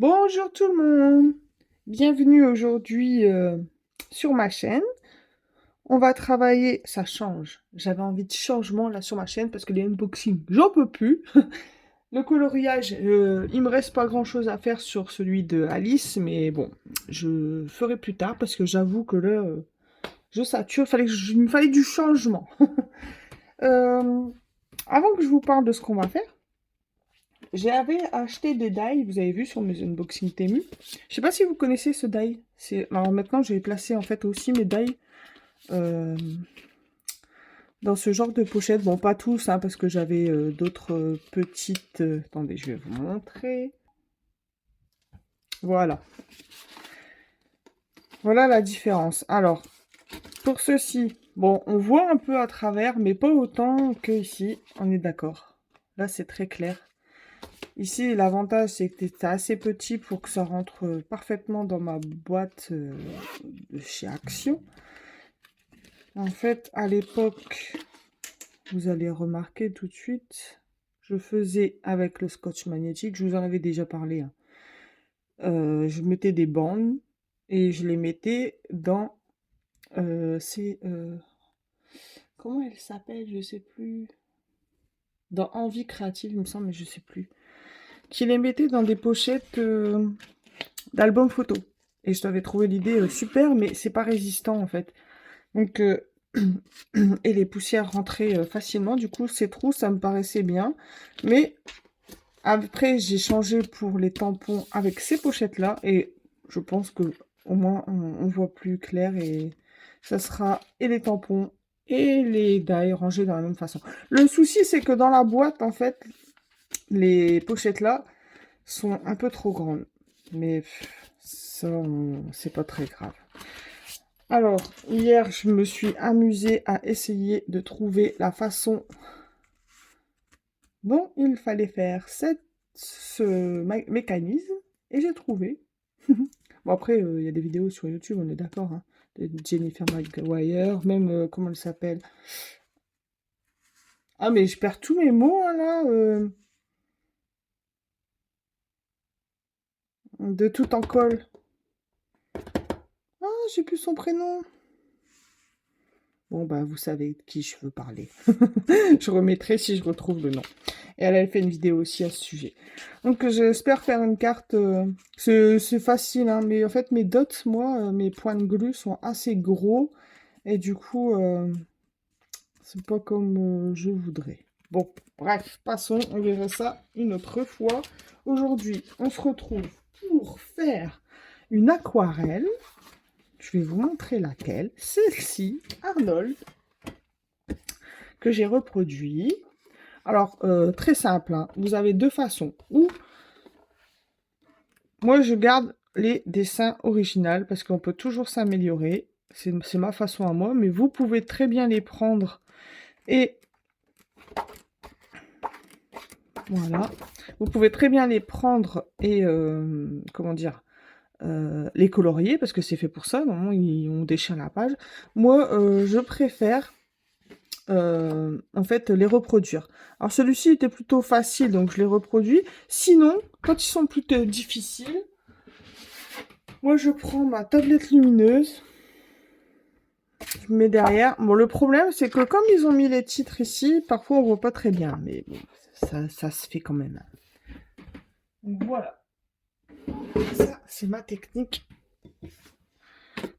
Bonjour tout le monde, bienvenue aujourd'hui sur ma chaîne. On va travailler, ça change, j'avais envie de changement là sur ma chaîne parce que les unboxings, j'en peux plus. Le coloriage, il me reste pas grand chose à faire sur celui de Alice, mais bon, je ferai plus tard parce que j'avoue que là, je sature, il me fallait du changement. Euh, Avant que je vous parle de ce qu'on va faire, j'avais acheté des die, vous avez vu sur mes unboxings Temu. Je sais pas si vous connaissez ce die. Alors maintenant, j'ai placé en fait aussi mes die dans ce genre de pochette. Bon, pas tous, hein, parce que j'avais d'autres petites... Attendez, je vais vous montrer. Voilà. Voilà la différence. Alors, pour ceci, bon, on voit un peu à travers, mais pas autant que ici. On est d'accord. Là, c'est très clair. Ici, l'avantage, c'est que c'est assez petit pour que ça rentre parfaitement dans ma boîte de chez Action. En fait, à l'époque, vous allez remarquer tout de suite, je faisais avec le scotch magnétique, je vous en avais déjà parlé, hein. Je mettais des bandes et je les mettais dans comment elle s'appelle, je sais plus. Dans Envie créative, il me semble, mais je sais plus. Qui les mettait dans des pochettes d'albums photo. Et je t'avais trouvé l'idée super, mais c'est pas résistant en fait. Donc, et les poussières rentraient facilement. Du coup, ces trous, ça me paraissait bien. Mais après, j'ai changé pour les tampons avec ces pochettes-là. Et je pense que au moins, on voit plus clair. Et ça sera et les tampons et les die rangés de la même façon. Le souci, c'est que dans la boîte, en fait, les pochettes-là sont un peu trop grandes. Mais ça, c'est pas très grave. Alors, hier, je me suis amusée à essayer de trouver la façon dont il fallait faire ce mécanisme. Et j'ai trouvé. Bon, après, il y a des vidéos sur YouTube, on est d'accord, hein, de Jennifer Maguire, même, comment elle s'appelle? Ah, mais je perds tous mes mots, hein, là. De tout en colle. Ah, j'ai plus son prénom. Bon, bah, vous savez de qui je veux parler. Je remettrai si je retrouve le nom. Et elle avait fait une vidéo aussi à ce sujet. Donc, j'espère faire une carte. C'est facile, hein, mais en fait, mes dots, moi, mes points de glu sont assez gros. Et du coup, c'est pas comme je voudrais. Bon, bref, passons. On verra ça une autre fois. Aujourd'hui, on se retrouve pour faire une aquarelle. Je vais vous montrer laquelle. Celle-ci, Arnold, que j'ai reproduit. Alors, très simple, hein. Vous avez deux façons. Ou, moi, je garde les dessins originaux parce qu'on peut toujours s'améliorer. C'est ma façon à moi, mais vous pouvez très bien les prendre et... Voilà. Vous pouvez très bien les prendre et, comment dire, les colorier parce que c'est fait pour ça. Normalement, on déchire la page. Moi, je préfère... en fait, les reproduire. Alors, celui-ci était plutôt facile, donc je l'ai reproduit. Sinon, quand ils sont plutôt difficiles, moi, je prends ma tablette lumineuse, je mets derrière. Bon, le problème, c'est que comme ils ont mis les titres ici, parfois, on voit pas très bien, mais bon, ça se fait quand même. Donc, voilà. Ça, c'est ma technique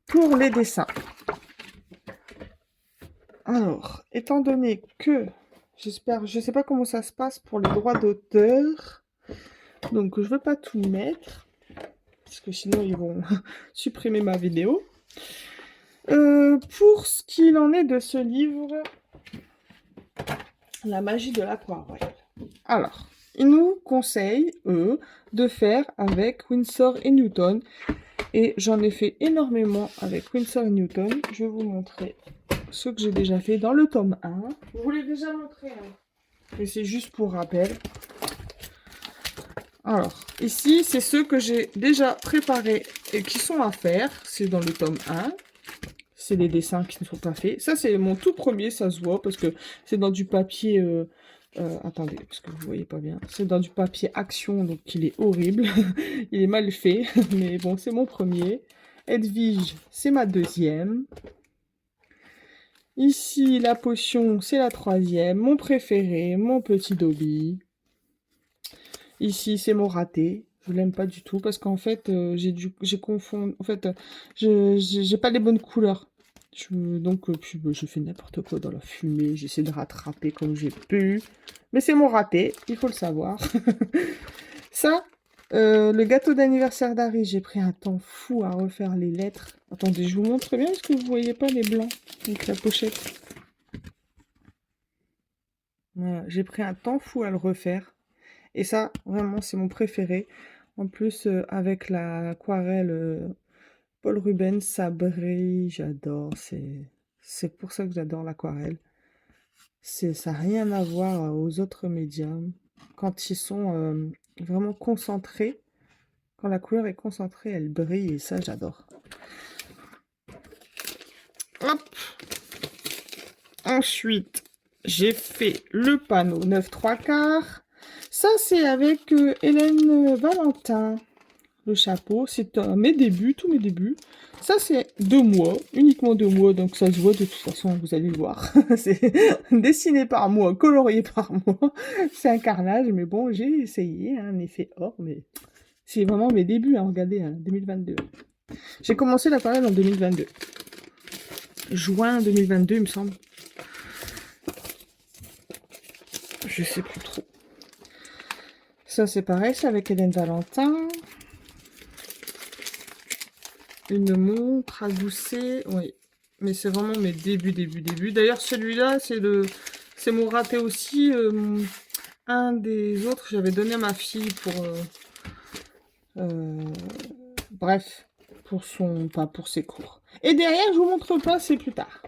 pour les dessins. Alors, étant donné que j'espère, je sais pas comment ça se passe pour les droits d'auteur, donc je veux pas tout mettre parce que sinon ils vont supprimer ma vidéo. Pour ce qu'il en est de ce livre, La magie de l'aquarelle. Alors, ils nous conseillent, eux, de faire avec Winsor et Newton. Et j'en ai fait énormément avec Winsor et Newton. Je vais vous montrer ce que j'ai déjà fait dans le tome 1. Je vous l'ai déjà montré, hein. Mais c'est juste pour rappel. Alors, ici, c'est ceux que j'ai déjà préparés et qui sont à faire. C'est dans le tome 1. C'est les dessins qui ne sont pas faits. Ça, c'est mon tout premier, ça se voit, parce que c'est dans du papier Attendez, parce que vous voyez pas bien. C'est dans du papier Action, donc il est horrible. Il est mal fait, mais bon, c'est mon premier. Edwige, c'est ma deuxième. Ici, la potion, c'est la troisième. Mon préféré, mon petit Dobby. Ici, c'est mon raté. Je l'aime pas du tout parce qu'en fait, j'ai confondu. En fait, j'ai pas les bonnes couleurs. Donc, je fais n'importe quoi dans la fumée. J'essaie de rattraper comme j'ai pu. Mais c'est mon raté, il faut le savoir. Ça, le gâteau d'anniversaire d'Harry, j'ai pris un temps fou à refaire les lettres. Attendez, je vous montre bien parce que vous voyez pas les blancs. Donc la pochette. Voilà, j'ai pris un temps fou à le refaire. Et ça, vraiment, c'est mon préféré. En plus, avec l'aquarelle Paul Rubens, ça brille, j'adore. C'est pour ça que j'adore l'aquarelle. Ça n'a rien à voir aux autres médiums. Quand ils sont vraiment concentrés, quand la couleur est concentrée, elle brille et ça, j'adore. Hop. Ensuite, j'ai fait le panneau 9 3/4. Ça, c'est avec Hélène Valentin. Le chapeau, c'est mes débuts, tous mes débuts. Ça, c'est 2 mois, uniquement 2 mois, donc ça se voit de toute façon, vous allez le voir. C'est dessiné par moi, colorié par moi. C'est un carnage, mais bon, j'ai essayé, un effet or, mais c'est vraiment mes débuts, hein, regardez, hein, 2022. J'ai commencé l'aquarelle en 2022. Juin 2022, il me semble. Je sais plus trop. Ça, c'est pareil, c'est avec Hélène Valentin. Une montre à gousset, oui. Mais c'est vraiment mes débuts. D'ailleurs, celui-là, c'est mon raté aussi. Un des autres, j'avais donné à ma fille pour... bref, pas pour ses cours. Et derrière, je vous montre pas, c'est plus tard.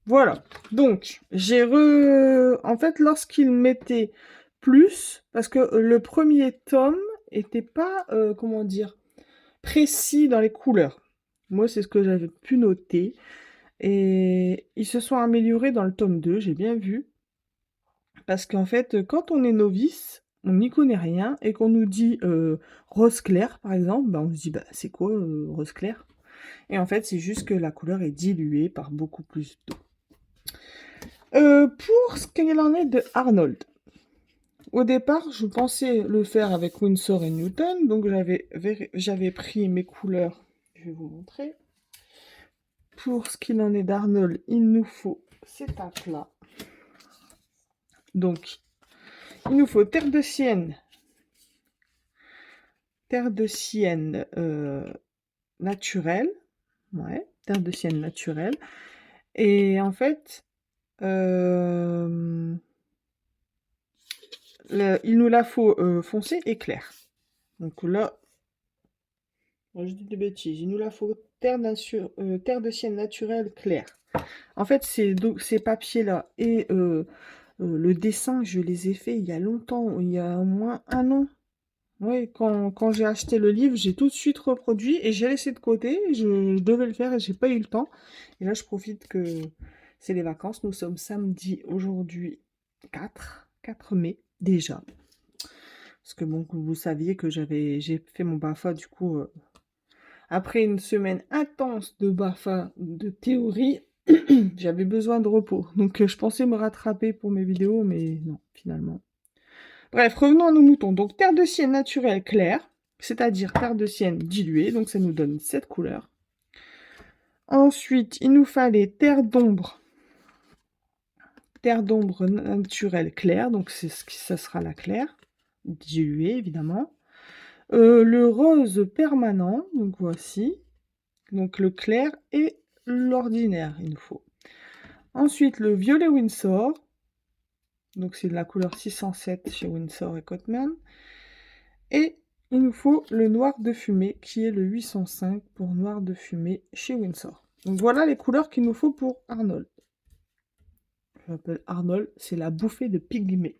Voilà. Donc, en fait, lorsqu'il mettait plus, parce que le premier tome était pas, comment dire, précis dans les couleurs. Moi, c'est ce que j'avais pu noter. Et ils se sont améliorés dans le tome 2, j'ai bien vu. Parce qu'en fait, quand on est novice, on n'y connaît rien, et qu'on nous dit rose clair, par exemple, bah, on se dit, bah, c'est quoi rose clair? Et en fait, c'est juste que la couleur est diluée par beaucoup plus d'eau. Pour ce qu'il en est de Arnold. Au départ, je pensais le faire avec Winsor et Newton, donc j'avais pris mes couleurs. Je vais vous montrer. Pour ce qu'il en est d'Arnold, il nous faut ces tapes-là. Donc, il nous faut terre de sienne naturelle. Ouais, terre de sienne naturelle. Et en fait, il nous la faut foncée et claire. Donc là, moi je dis des bêtises. Il nous la faut terre de sienne naturelle claire. En fait, ces papiers-là et le dessin, je les ai faits il y a longtemps, il y a au moins 1 an. Oui, quand j'ai acheté le livre, j'ai tout de suite reproduit et j'ai laissé de côté. Je devais le faire et j'ai pas eu le temps. Et là, je profite que c'est les vacances. Nous sommes samedi aujourd'hui 4 mai déjà. Parce que bon, vous saviez que j'ai fait mon BAFA du coup après une semaine intense de BAFA de théorie, j'avais besoin de repos. Donc je pensais me rattraper pour mes vidéos, mais non, finalement. Bref, revenons à nos moutons. Donc, terre de sienne naturelle claire, c'est-à-dire terre de sienne diluée. Donc, ça nous donne cette couleur. Ensuite, il nous fallait terre d'ombre naturelle claire. Donc, ça sera la claire, diluée, évidemment. Le rose permanent, donc voici. Donc, le clair et l'ordinaire, il nous faut. Ensuite, le violet Winsor. Donc, c'est de la couleur 607 chez Winsor et Cotman. Et il nous faut le noir de fumée, qui est le 805 pour noir de fumée chez Winsor. Donc voilà les couleurs qu'il nous faut pour Arnold. Je m'appelle Arnold, c'est la bouffée de pygmée.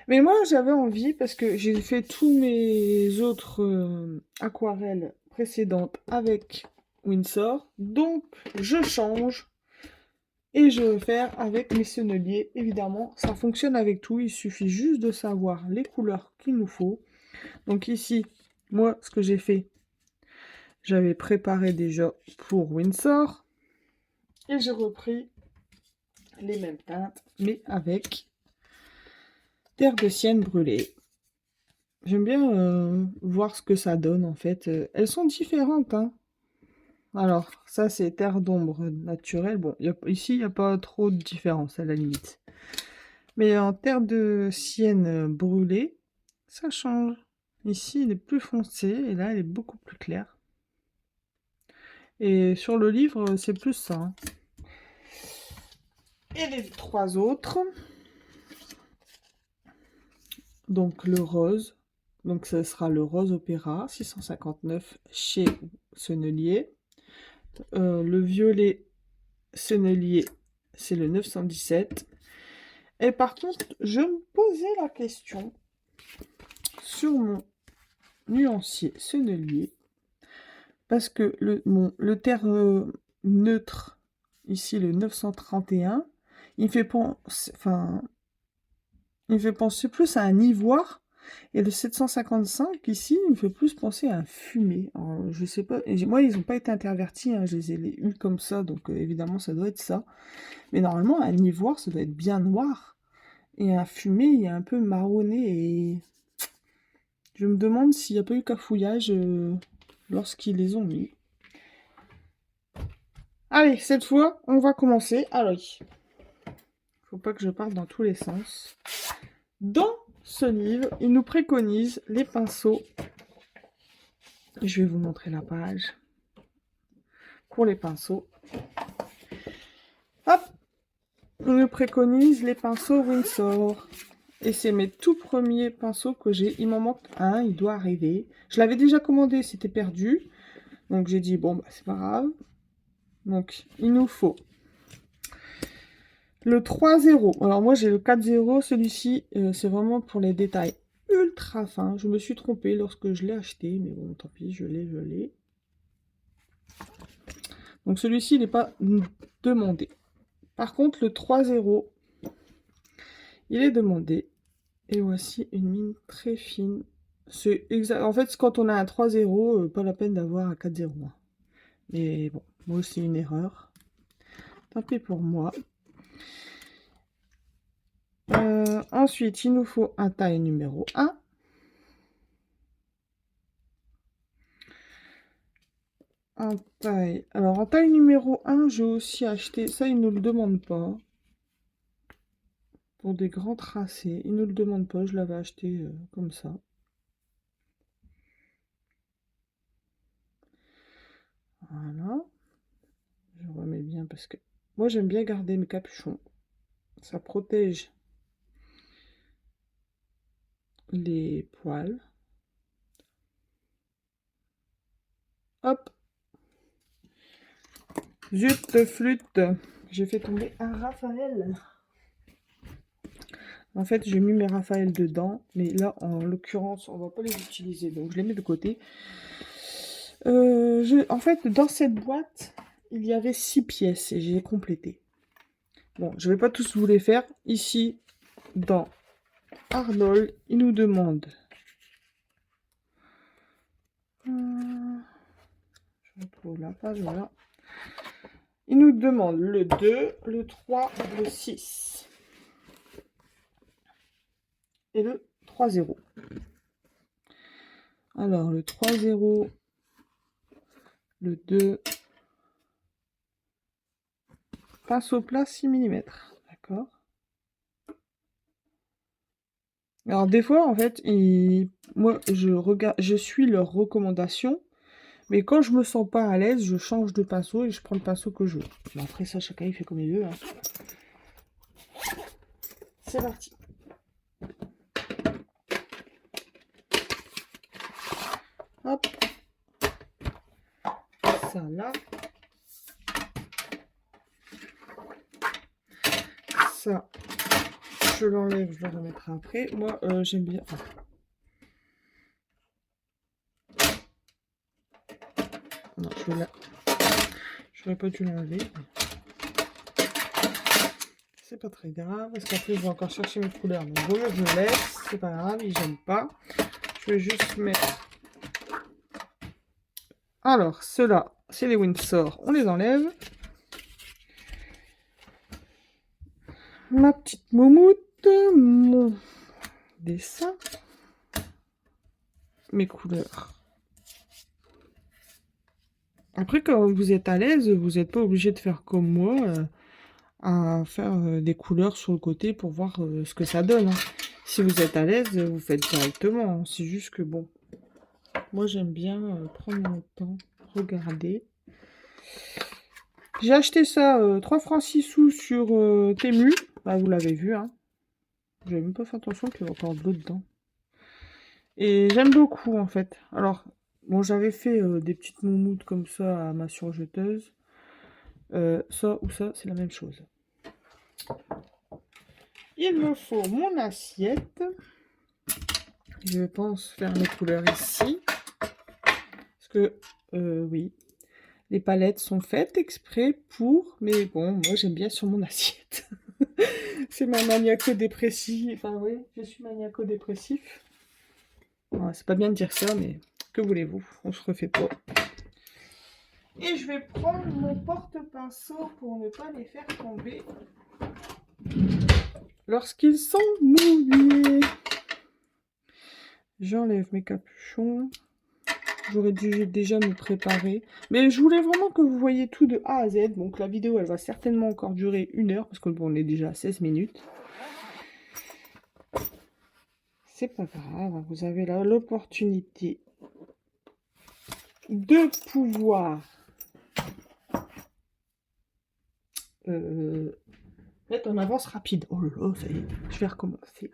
Mais moi j'avais envie, parce que j'ai fait tous mes autres aquarelles précédentes avec Winsor, donc je change. Et je vais faire avec mes senneliers. Évidemment, ça fonctionne avec tout. Il suffit juste de savoir les couleurs qu'il nous faut. Donc ici, moi, ce que j'ai fait, j'avais préparé déjà pour Windsor. Et j'ai repris les mêmes teintes, mais avec terre de sienne brûlée. J'aime bien voir ce que ça donne, en fait. Elles sont différentes, hein. Alors, ça, c'est terre d'ombre naturelle. Bon, ici, il n'y a pas trop de différence, à la limite. Mais en terre de sienne brûlée, ça change. Ici, il est plus foncé, et là, il est beaucoup plus clair. Et sur le livre, c'est plus ça, hein. Et les trois autres. Donc, le rose. Donc, ce sera le rose opéra, 659 chez Sennelier. Le violet Sennelier, c'est le 917. Et par contre, je me posais la question sur mon nuancier Sennelier. Parce que le terre neutre, ici le 931, il me fait penser plus à un ivoire. Et le 755 ici, il me fait plus penser à un fumé. Alors, je sais pas. Moi, ils n'ont pas été intervertis, hein, je les ai eus comme ça, donc évidemment, ça doit être ça. Mais normalement, un ivoire, ça doit être bien noir. Et un fumé, il est un peu marronné. Et je me demande s'il n'y a pas eu cafouillage lorsqu'ils les ont mis. Allez, cette fois, on va commencer. Alors, faut pas que je parte dans tous les sens. Dans ce livre, il nous préconise les pinceaux. Je vais vous montrer la page. Pour les pinceaux. Hop! Il nous préconise les pinceaux Windsor. Et c'est mes tout premiers pinceaux que j'ai. Il m'en manque un, il doit arriver. Je l'avais déjà commandé, c'était perdu. Donc j'ai dit, bon, bah, c'est pas grave. Donc, il nous faut le 3-0. Alors moi, j'ai le 4-0. Celui-ci, c'est vraiment pour les détails ultra fins. Je me suis trompée lorsque je l'ai acheté. Mais bon, tant pis, je l'ai. Donc celui-ci, il n'est pas demandé. Par contre, le 3-0, il est demandé. Et voici une mine très fine. C'est exact. En fait, quand on a un 3-0, pas la peine d'avoir un 4-0. Mais bon, moi aussi une erreur. Tant pis pour moi. Ensuite, il nous faut un taille numéro 1. Alors, en taille numéro 1, j'ai aussi acheté... Ça, ils ne le demandent pas. Pour des grands tracés. Ils ne le demandent pas. Je l'avais acheté comme ça. Voilà. Je remets bien parce que... Moi, j'aime bien garder mes capuchons. Ça protège les poils. Hop. Zut, flûte. J'ai fait tomber un Raphaël. En fait, j'ai mis mes Raphaël dedans. Mais là, en l'occurrence, on va pas les utiliser. Donc, je les mets de côté. En fait, dans cette boîte, il y avait 6 pièces et j'ai complété. Bon, je vais pas tous vous les faire. Ici, dans Arnold, il nous demande... je retrouve la page, voilà. Il nous demande le 2, le 3, le 6. Et le 3-0. Alors, le 3-0, le 2, pinceau plat 6 mm. D'accord. Alors, des fois, en fait, moi, je suis leurs recommandations. Mais quand je me sens pas à l'aise, je change de pinceau et je prends le pinceau que je veux. Mais après ça, chacun il fait comme il veut, hein. C'est parti. Hop. Ça là. Ça, je l'enlève, je le remettrai après. Moi, j'aime bien... Non, j'aurais pas dû l'enlever. C'est pas très grave, parce qu'après je vais encore chercher mes couleurs. Donc vaut mieux que je laisse, c'est pas grave, ils n'aiment pas. Je vais juste mettre... Alors, ceux-là, c'est les Windsor, on les enlève. Ma petite moumoute, mon dessin, mes couleurs. Après, quand vous êtes à l'aise, vous n'êtes pas obligé de faire comme moi, à faire des couleurs sur le côté pour voir ce que ça donne. Hein. Si vous êtes à l'aise, vous faites directement. Hein. C'est juste que bon, moi j'aime bien prendre mon temps, regarder. J'ai acheté ça 3 francs 6 sous sur Temu. Bah, vous l'avez vu, hein. J'avais même pas fait attention qu'il y avait encore de l'eau dedans. Et j'aime beaucoup en fait. Alors, bon, j'avais fait des petites moumoutes comme ça à ma surjeteuse. Ça ou ça, c'est la même chose. Il me faut mon assiette. Je pense faire mes couleurs ici. Parce que, oui, les palettes sont faites exprès pour... Mais bon, moi j'aime bien sur mon assiette. C'est ma maniaco-dépressif. Enfin oui, je suis maniaco-dépressif. C'est pas bien de dire ça, mais que voulez-vous? On se refait pas. Et je vais prendre mon porte-pinceau pour ne pas les faire tomber lorsqu'ils sont mouillés. J'enlève mes capuchons. J'aurais dû déjà me préparer. Mais je voulais vraiment que vous voyez tout de A à Z. Donc la vidéo, elle va certainement encore durer 1 heure. Parce que bon, on est déjà à 16 minutes. C'est pas grave. Vous avez là l'opportunité de pouvoir mettre en avance rapide. Oh là là, ça y est. Je vais recommencer.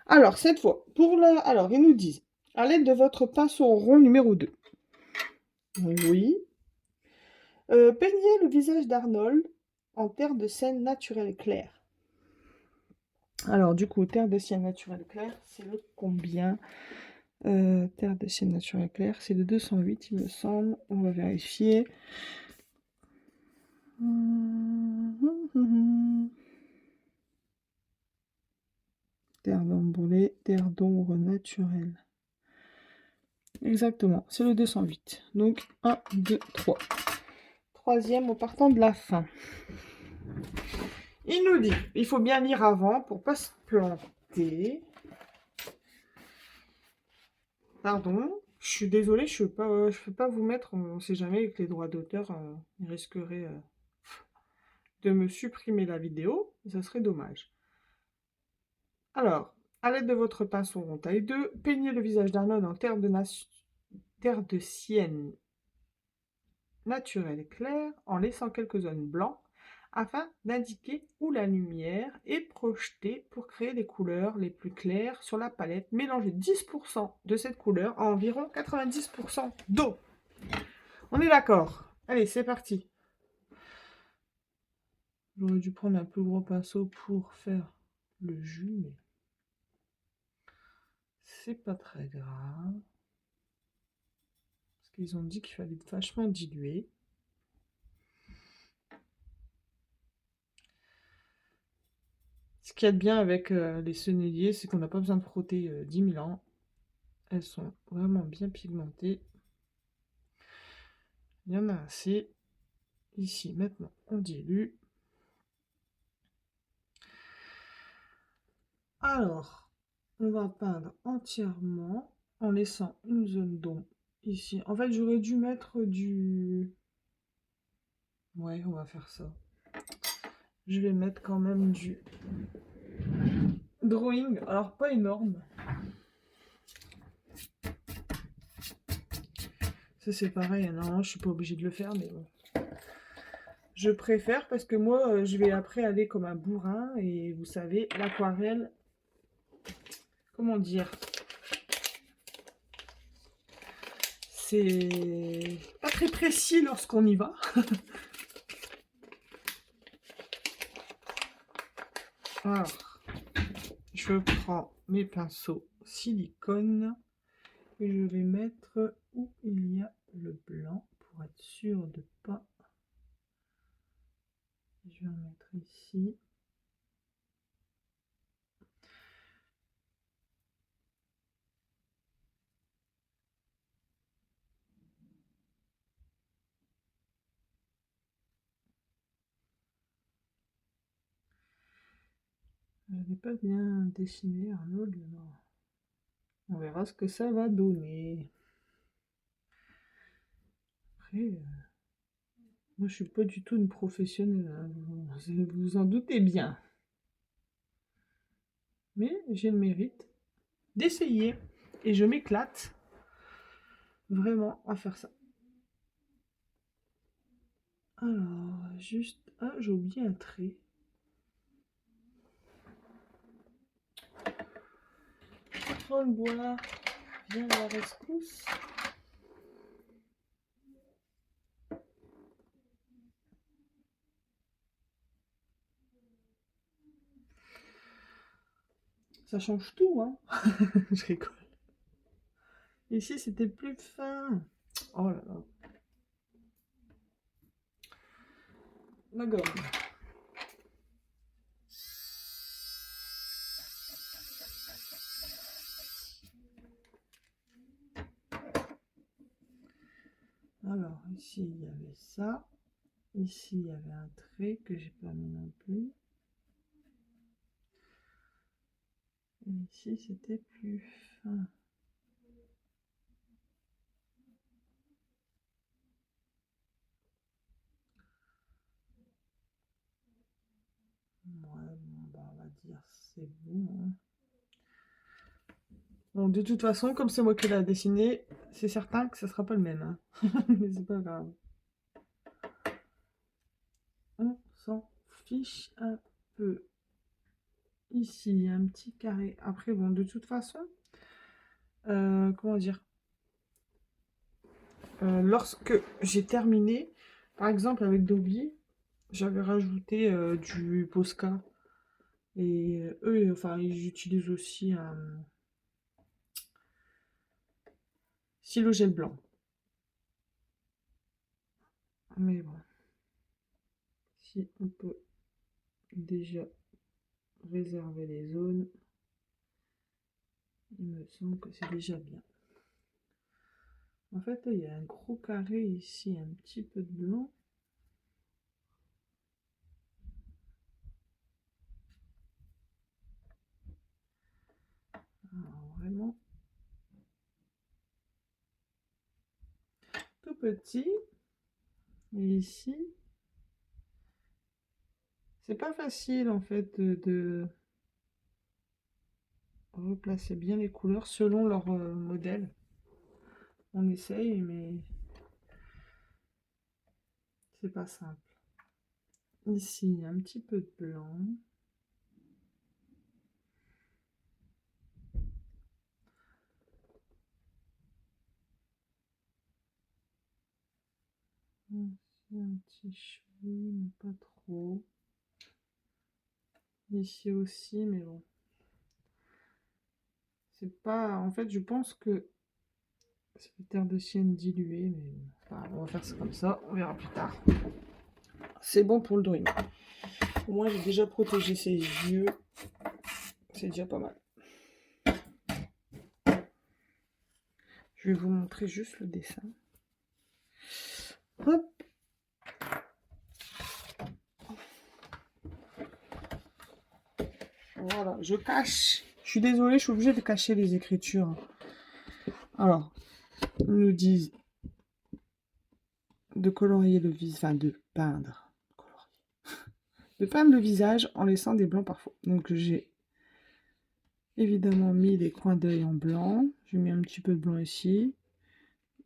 Alors, cette fois, pour la... Alors, ils nous disent, à l'aide de votre pinceau rond numéro 2. Oui. Peignez le visage d'Arnold en terre de sienne naturelle claire. Alors, du coup, terre de sienne naturelle claire, c'est le combien? Terre de sienne naturelle claire, c'est le 208, il me semble. On va vérifier. Terre d'emboulée, terre d'ombre naturelle. Exactement, c'est le 208. Donc, 1, 2, 3. Troisième au partant de la fin. Il nous dit, il faut bien lire avant pour pas se planter. Pardon, je suis désolée, je ne peux pas vous mettre, on ne sait jamais avec les droits d'auteur, ils risqueraient de me supprimer la vidéo, ça serait dommage. Alors, à l'aide de votre pinceau rond taille 2, peignez le visage d'Arnold en terre de sienne naturelle claire en laissant quelques zones blancs afin d'indiquer où la lumière est projetée pour créer les couleurs les plus claires sur la palette. Mélangez 10% de cette couleur à environ 90% d'eau. On est d'accord? Allez, c'est parti. J'aurais dû prendre un plus gros pinceau pour faire le jus, mais c'est pas très grave. Parce qu'ils ont dit qu'il fallait vachement diluer. Ce qu'il y a de bien avec les senneliers, c'est qu'on n'a pas besoin de frotter 10 000 ans. Elles sont vraiment bien pigmentées. Il y en a assez. Ici, maintenant, on dilue. Alors, on va peindre entièrement en laissant une zone d'ombre ici. En fait, j'aurais dû mettre du... Ouais, on va faire ça. Je vais mettre quand même du drawing. Alors, pas énorme. Ça, c'est pareil. Non, je suis pas obligée de le faire, mais bon. Je préfère parce que moi, je vais après aller comme un bourrin. Et vous savez, l'aquarelle, comment dire, c'est pas très précis lorsqu'on y va. Alors, je prends mes pinceaux silicone et je vais mettre où il y a le blanc pour être sûr de pas. Je vais en mettre ici. J'avais pas bien dessiné un autre. On verra ce que ça va donner. Après, moi je suis pas du tout une professionnelle, hein, vous vous en doutez bien. Mais j'ai le mérite d'essayer. Et je m'éclate vraiment à faire ça. Alors, juste... Ah, j'ai oublié un trait. Paul Bois vient à la rescousse. Ça change tout, hein. Je rigole. Ici, c'était plus fin. Oh là là. La gomme. Alors, ici, il y avait ça. Ici, il y avait un trait que j'ai pas mis non plus. Et ici, c'était plus fin. Ouais, bon, bah, on va dire c'est bon, hein. Bon, de toute façon, comme c'est moi qui l'ai dessiné, c'est certain que ce sera pas le même, hein. Mais c'est pas grave. On s'en fiche un peu. Ici, il y a un petit carré. Après, bon, de toute façon, comment dire, lorsque j'ai terminé, par exemple avec Dobby, j'avais rajouté du Posca. Et eux, enfin, ils utilisent aussi un stylo gel blanc. Mais bon, si on peut déjà réserver les zones, il me semble que c'est déjà bien. En fait, il y a un gros carré ici, un petit peu de blanc. Alors, vraiment tout petit. Et ici, c'est pas facile en fait de replacer bien les couleurs selon leur modèle. On essaye, mais c'est pas simple. Ici, un petit peu de blanc. Ici, un petit cheveu, mais pas trop. Ici aussi, mais bon. C'est pas... En fait, je pense que c'est le terre de sienne dilué, mais enfin, on va faire ça comme ça, on verra plus tard. C'est bon pour le drawing. Au moins, j'ai déjà protégé ses yeux. C'est déjà pas mal. Je vais vous montrer juste le dessin. Hop. Voilà, je cache. Je suis désolée, je suis obligée de cacher les écritures. Alors, ils nous disent de colorier le visage, enfin de peindre. De peindre le visage en laissant des blancs parfois. Donc j'ai évidemment mis les coins d'œil en blanc. J'ai mis un petit peu de blanc ici.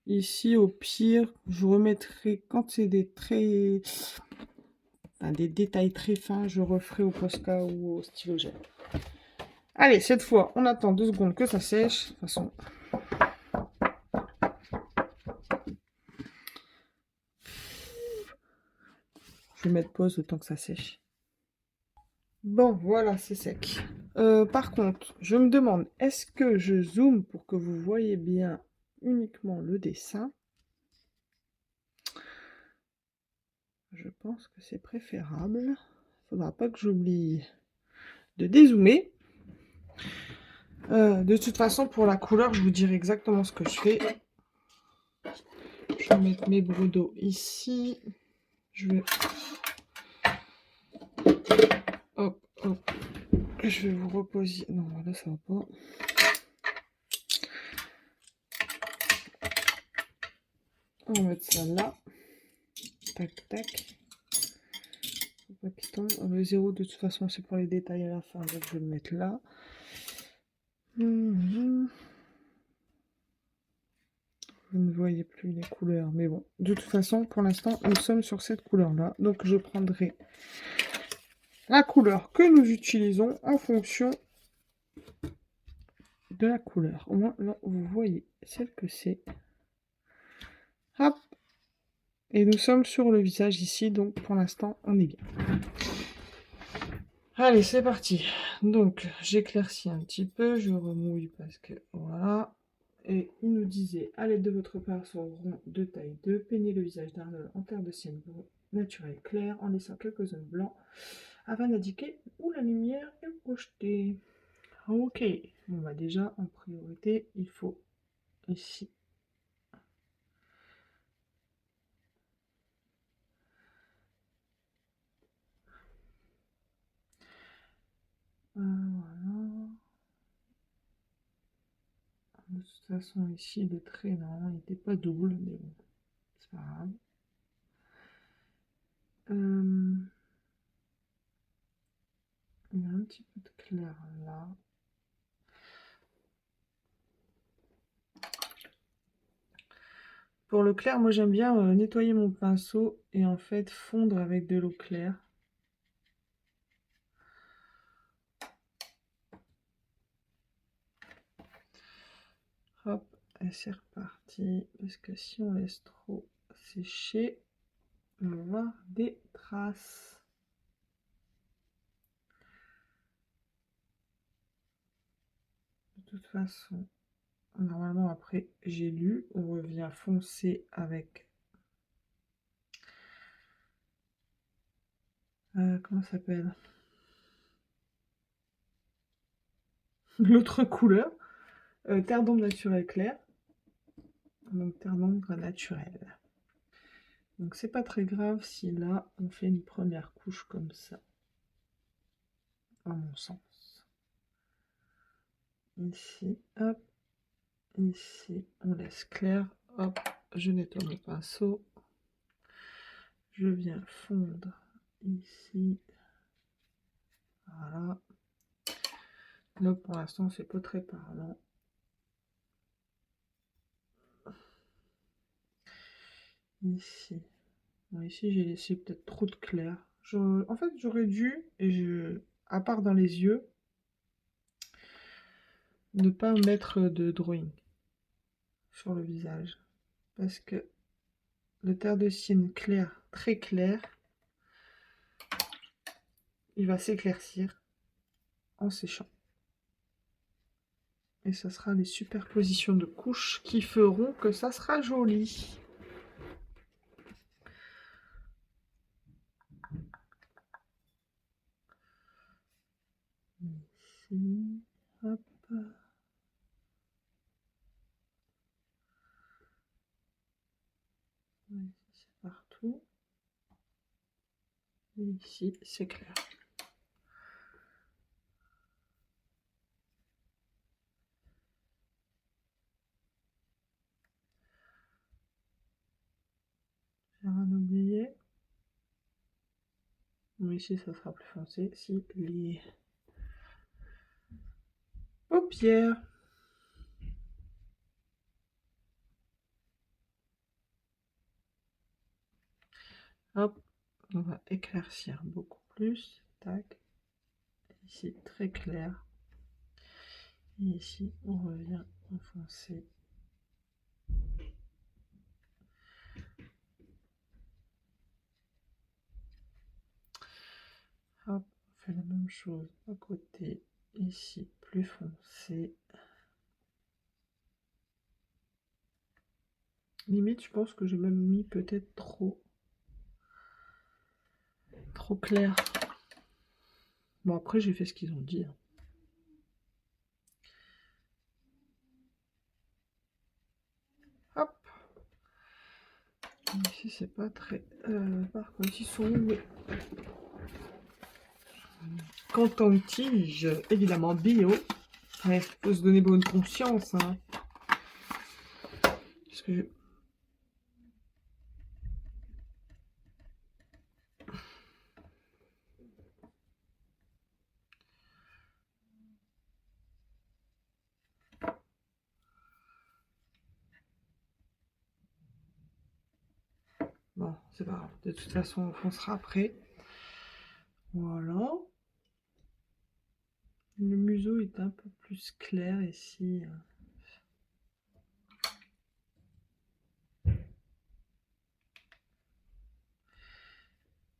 Ici, au pire, je remettrai, quand c'est des traits, enfin, des détails très fins, je referai au Posca ou au stylo gel. Allez, cette fois, on attend 2 secondes que ça sèche. De toute façon, je vais mettre pause le temps que ça sèche. Bon, voilà, c'est sec. Par contre, je me demande, est-ce que je zoome pour que vous voyez bien uniquement le dessin? Je pense que c'est préférable. Il ne faudra pas que j'oublie de dézoomer. De toute façon, pour la couleur, je vous dirai exactement ce que je fais. Je vais mettre mes brodeaux ici. Je vais... Hop, hop. Je vais vous reposer. Non, là, ça va pas. On va mettre ça là. Tac, tac. Faut pas qu'il tombe. Le 0, de toute façon, c'est pour les détails à la fin. Donc, je vais le mettre là. Vous ne voyez plus les couleurs. Mais bon, de toute façon, pour l'instant, nous sommes sur cette couleur-là. Donc, je prendrai la couleur que nous utilisons en fonction de la couleur. Au moins, là, vous voyez celle que c'est. Hop. Et nous sommes sur le visage ici, donc pour l'instant, on est bien. Allez, c'est parti. Donc, j'éclaircis un petit peu, je remouille parce que voilà. Et il nous disait, à l'aide de votre pinceau rond de taille 2, peignez le visage d'Arnold en terre de ciel naturel clair en laissant quelques zones blancs afin d'indiquer où la lumière est projetée. Ok. Bon, bah déjà, en priorité, il faut ici. Voilà. De toute façon, ici, le trait, normalement, il n'était pas double, mais bon, c'est pas grave. Il y a un petit peu de clair là. Pour le clair, moi j'aime bien nettoyer mon pinceau et en fait fondre avec de l'eau claire. Hop, et c'est reparti. Parce que si on laisse trop sécher, on va avoir des traces. De toute façon, normalement après j'ai lu, on revient foncer avec... comment ça s'appelle? L'autre couleur. Terre d'ombre naturelle claire. Donc terre d'ombre naturelle. Donc c'est pas très grave si là on fait une première couche comme ça. À mon sens. Ici, hop. Ici, on laisse clair. Hop, je nettoie mon pinceau. Je viens fondre ici. Voilà. Là, pour l'instant, c'est pas très parlant. Ici. Bon, ici, j'ai laissé peut-être trop de clair. En fait, j'aurais dû, à part dans les yeux, ne pas mettre de drawing sur le visage. Parce que le terre de cygne clair, très clair, il va s'éclaircir en séchant. Et ce sera les superpositions de couches qui feront que ça sera joli. Ici, hop. Ici, c'est partout. Et ici, c'est clair. J'ai rien oublié. Mais ici, ça sera plus foncé. Si les paupières. Hop, on va éclaircir beaucoup plus. Tac. Ici, très clair. Et ici, on revient enfoncer. Hop, on fait la même chose à côté. Ici, plus foncé. Limite, je pense que j'ai même mis peut-être trop clair. Bon, après, j'ai fait ce qu'ils ont dit. Hop. Ici, c'est pas très... par contre, ils sont où coton-tige, évidemment bio. Ouais, faut se donner bonne conscience, hein. Parce que bon, c'est pas grave. De toute façon, on foncera après. Voilà. Le museau est un peu plus clair ici.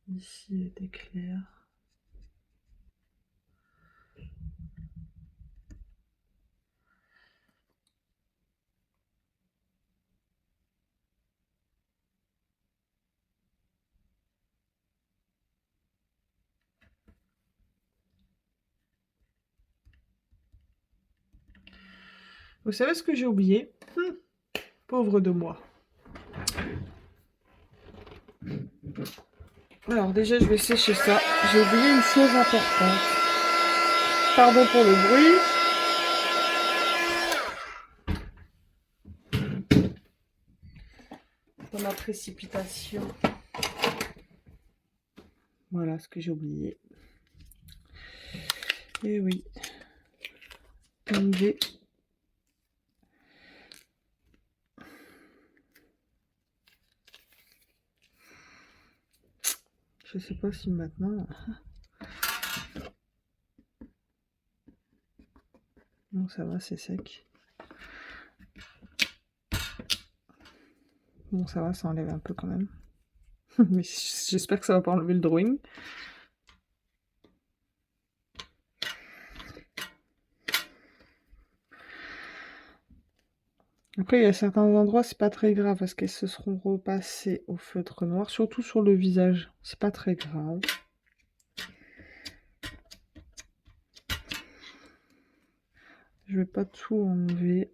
Ici, il était clair. Vous savez ce que j'ai oublié? Pauvre de moi. Alors déjà, je vais sécher ça. J'ai oublié une chose importante. Pardon pour le bruit. Dans ma précipitation. Voilà ce que j'ai oublié. Et oui. MV. Je sais pas si maintenant... Non, ça va, c'est sec. Bon, ça va, ça enlève un peu quand même. Mais j'espère que ça va pas enlever le drawing. Après, il y a certains endroits, c'est pas très grave parce qu'elles se seront repassées au feutre noir, surtout sur le visage. C'est pas très grave. Je vais pas tout enlever.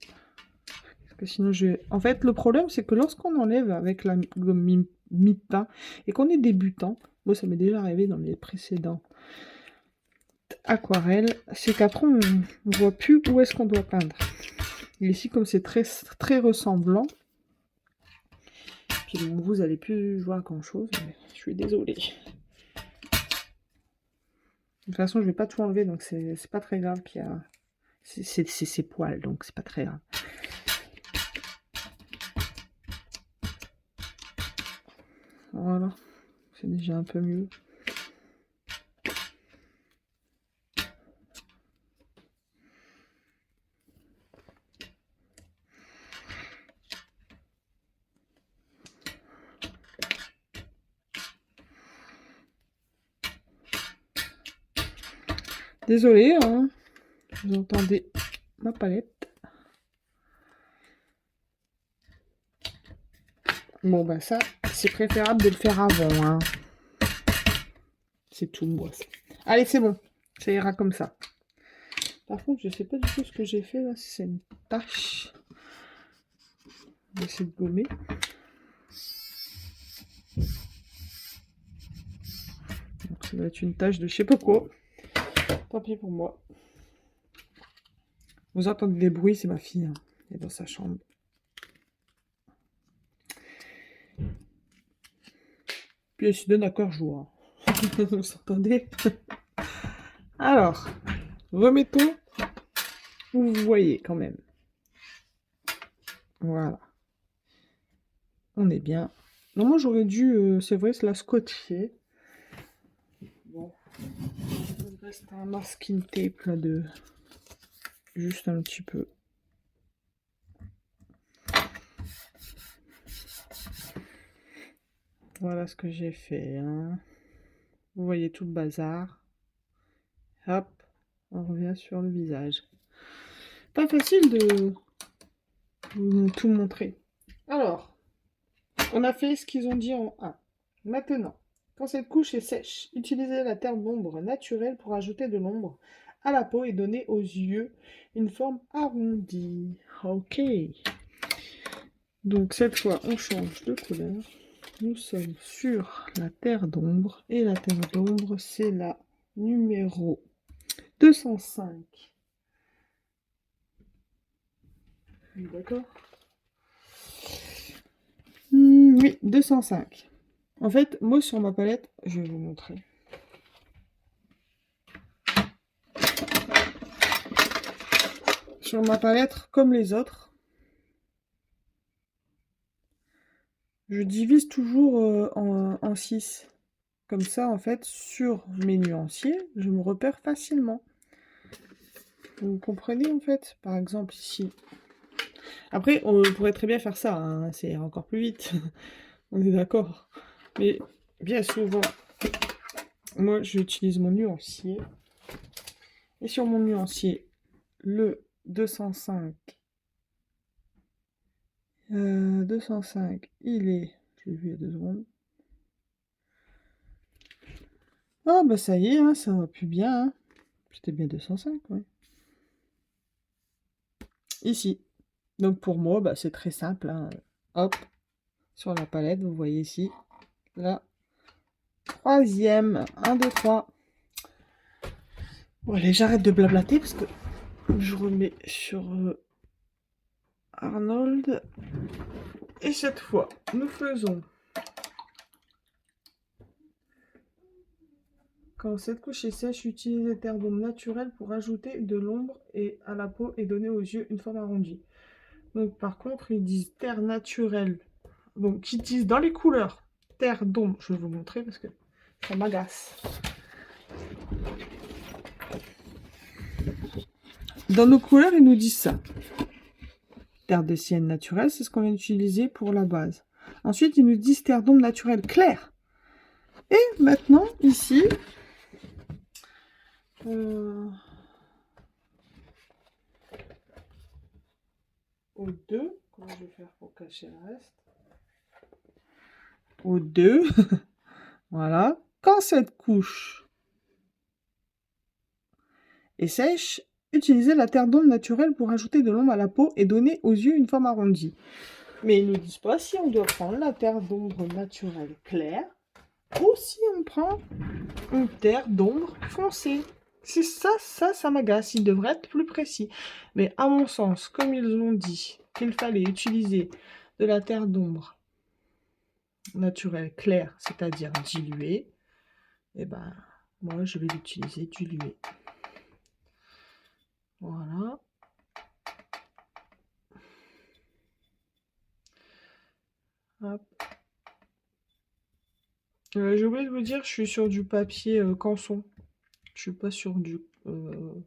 Parce que sinon, je vais... En fait, le problème, c'est que lorsqu'on enlève avec la gomme mi-teint et qu'on est débutant, moi, ça m'est déjà arrivé dans les précédents aquarelles, c'est qu'après, on voit plus où est-ce qu'on doit peindre. Et ici, comme c'est très, très ressemblant, puis bon, vous allez plus voir grand-chose, mais je suis désolée. De toute façon, je vais pas tout enlever, donc c'est pas très grave qu'il y a... C'est ses poils, donc c'est pas très grave. Voilà, c'est déjà un peu mieux. Désolée, hein, vous entendez ma palette. Bon, bah ça, c'est préférable de le faire avant, hein. C'est tout, moi. Allez, c'est bon. Ça ira comme ça. Par contre, je sais pas du tout ce que j'ai fait, là. Si c'est une tache. On va essayer de gommer. Donc, ça doit être une tache de je sais pas quoi. Tant pis pour moi. Vous entendez des bruits, c'est ma fille. Hein. Elle est dans sa chambre. Puis elle se donne à cœur joie. Vous entendez? Alors, remettons où vous voyez quand même. Voilà. On est bien. Non, moi j'aurais dû, c'est vrai, se la scotcher. Bon. Il reste un masking tape là de... Juste un petit peu. Voilà ce que j'ai fait. Hein. Vous voyez tout le bazar. Hop, on revient sur le visage. Pas facile de vous tout montrer. Alors, on a fait ce qu'ils ont dit en 1. Maintenant, quand cette couche est sèche, utilisez la terre d'ombre naturelle pour ajouter de l'ombre à la peau et donner aux yeux une forme arrondie. Ok. Donc cette fois, on change de couleur. Nous sommes sur la terre d'ombre. Et la terre d'ombre, c'est la numéro 205. D'accord. Oui, 205. En fait, moi sur ma palette, je vais vous montrer. Sur ma palette, comme les autres, je divise toujours en 6. Comme ça, en fait, sur mes nuanciers, je me repère facilement. Vous comprenez, en fait? Par exemple, ici. Après, on pourrait très bien faire ça, hein, c'est encore plus vite. On est d'accord. Mais bien souvent, moi, j'utilise mon nuancier. Et sur mon nuancier, le 205, 205, il est... Je l'ai vu il y a 2 secondes. Ah, bah ça y est, hein, ça va plus bien. Hein. C'était bien 205, ouais. Ici. Donc pour moi, bah, c'est très simple. Hein. Hop, sur la palette, vous voyez ici, la troisième. 1, 2, 3. Bon, allez, j'arrête de blablater parce que je remets sur Arnold. Et cette fois, nous faisons... Quand cette couche est sèche, utilisez terre d'ombre naturelle pour ajouter de l'ombre et à la peau et donner aux yeux une forme arrondie. Donc par contre, ils disent terre naturelle. Donc ils disent dans les couleurs terre d'ombre. Je vais vous montrer parce que ça m'agace. Dans nos couleurs, ils nous disent ça. Terre de sienne naturelle, c'est ce qu'on vient d'utiliser pour la base. Ensuite, ils nous disent terre d'ombre naturelle claire. Et maintenant, ici, au 2, comment je vais faire pour cacher le reste? Au 2, voilà. Quand cette couche est sèche, utilisez la terre d'ombre naturelle pour ajouter de l'ombre à la peau et donner aux yeux une forme arrondie. Mais ils ne nous disent pas si on doit prendre la terre d'ombre naturelle claire ou si on prend une terre d'ombre foncée. C'est ça m'agace. Ils devraient être plus précis. Mais à mon sens, comme ils ont dit qu'il fallait utiliser de la terre d'ombre naturelle claire, c'est-à-dire diluée, et ben moi je vais l'utiliser diluée. Voilà. Hop. J'ai oublié de vous dire, je suis sur du papier canson. Je suis pas sur du... comment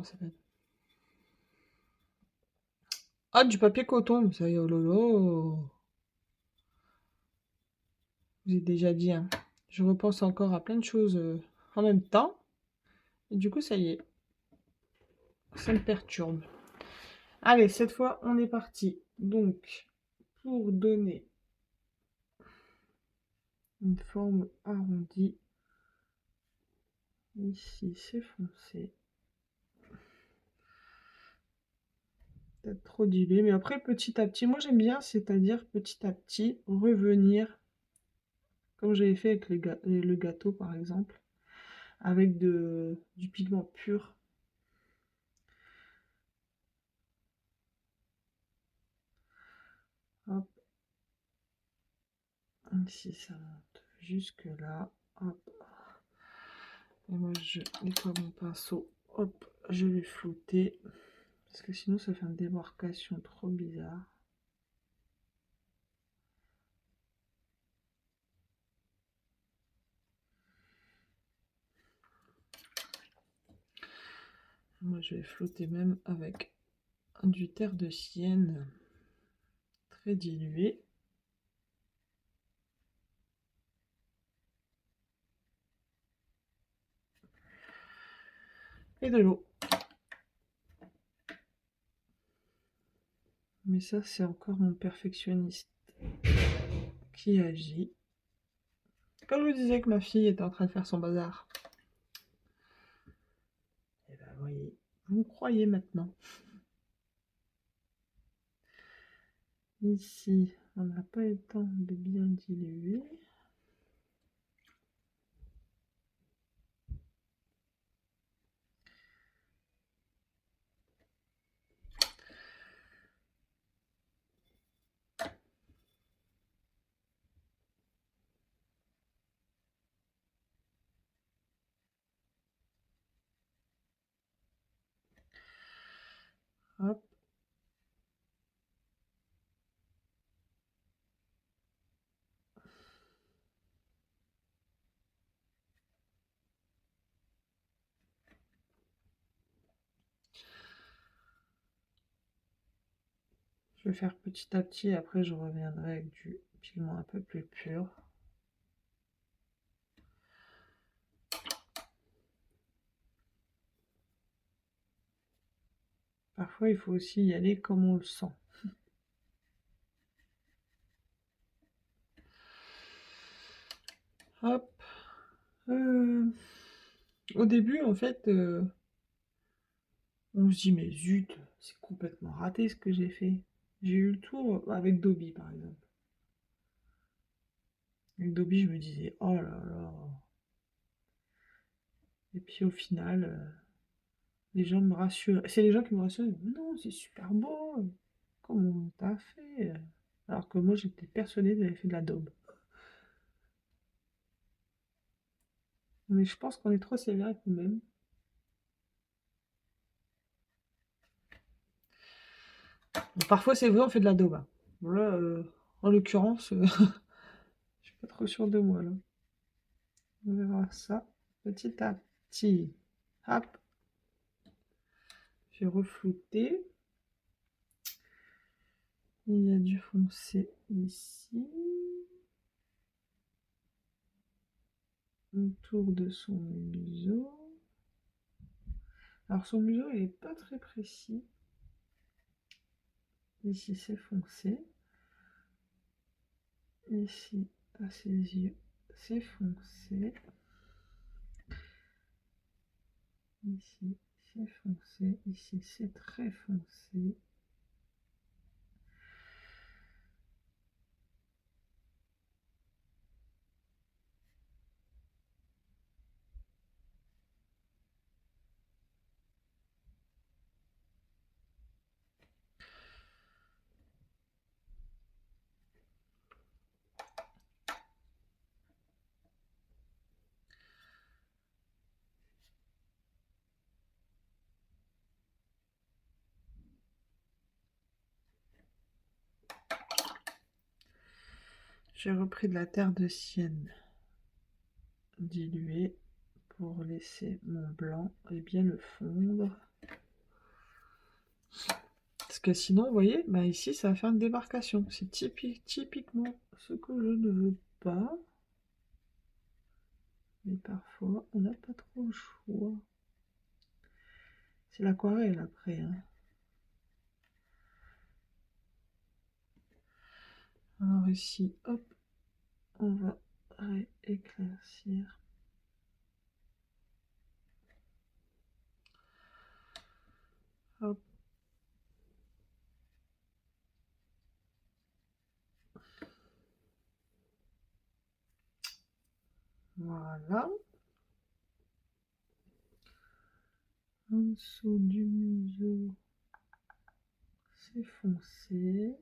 ça s'appelle? Ah, du papier coton. Ça y est, oh lolo. Je vous ai déjà dit, hein. Je repense encore à plein de choses en même temps. Et du coup, ça y est. Ça me perturbe. Allez, cette fois, on est parti. Donc, pour donner une forme arrondie, ici, c'est foncé. Peut-être trop dilué, mais après, petit à petit, moi j'aime bien, c'est-à-dire petit à petit, revenir, comme j'avais fait avec le gâteau, par exemple, avec du pigment pur. Hop. Ici, ça monte jusque là. Hop. Et moi, je nettoie mon pinceau. Hop, je vais flouter. Parce que sinon, ça fait une démarcation trop bizarre. Moi, je vais flouter même avec du terre de sienne très dilué. Et de l'eau. Mais ça, c'est encore mon perfectionniste qui agit. Comme je vous disais que ma fille était en train de faire son bazar. Et ben, voyez, vous me croyez maintenant. Ici, on n'a pas eu le temps de bien diluer. Je vais faire petit à petit, après je reviendrai avec du pigment un peu plus pur. Parfois, il faut aussi y aller comme on le sent. Hop. Au début, en fait, on se dit, mais zut, c'est complètement raté ce que j'ai fait. J'ai eu le tour avec Dobby, par exemple. Avec Dobby, je me disais, oh là là. Et puis au final, les gens me rassurent. C'est les gens qui me rassurent. Non, c'est super beau. Comment t'as fait? Alors que moi, j'étais persuadée que j'avais fait de la daube. Mais je pense qu'on est trop sévère avec nous-mêmes. Bon, parfois, c'est vrai, on fait de la daube, hein. Bon, là, en l'occurrence, je suis pas trop sûre de moi, là. On verra ça petit à petit. Hop, j'ai reflouté. Il y a du foncé ici. Autour de son museau. Alors son museau, il est pas très précis. Ici, c'est foncé. Ici, à ses yeux, c'est foncé. Ici, c'est foncé. Ici, c'est très foncé. J'ai repris de la terre de sienne diluée pour laisser mon blanc et bien le fondre. Parce que sinon, vous voyez, bah ici, ça va faire une démarcation. C'est typiquement ce que je ne veux pas. Mais parfois, on n'a pas trop le choix. C'est l'aquarelle après, hein. Alors ici, hop, on va rééclaircir. Hop. Voilà. En dessous du museau, c'est foncé.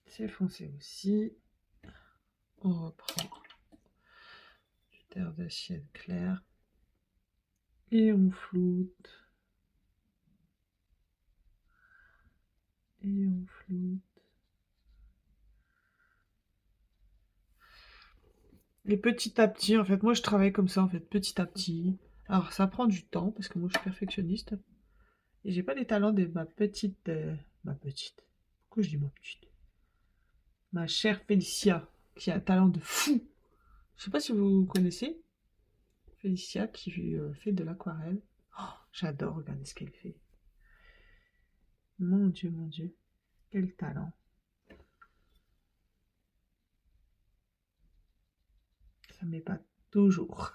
C'est foncé aussi. On reprend du terre d'acier clair. Et on floute. Et on floute. Et petit à petit, en fait, moi je travaille comme ça, en fait, petit à petit. Alors ça prend du temps, parce que moi je suis perfectionniste. Et j'ai pas les talents de ma petite... ma petite. Pourquoi je dis ma petite? Ma chère Félicia, qui a un talent de fou. Je sais pas si vous connaissez. Félicia qui fait de l'aquarelle. Oh, j'adore regarder ce qu'elle fait. Mon Dieu, mon Dieu. Quel talent. Ça m'épate toujours.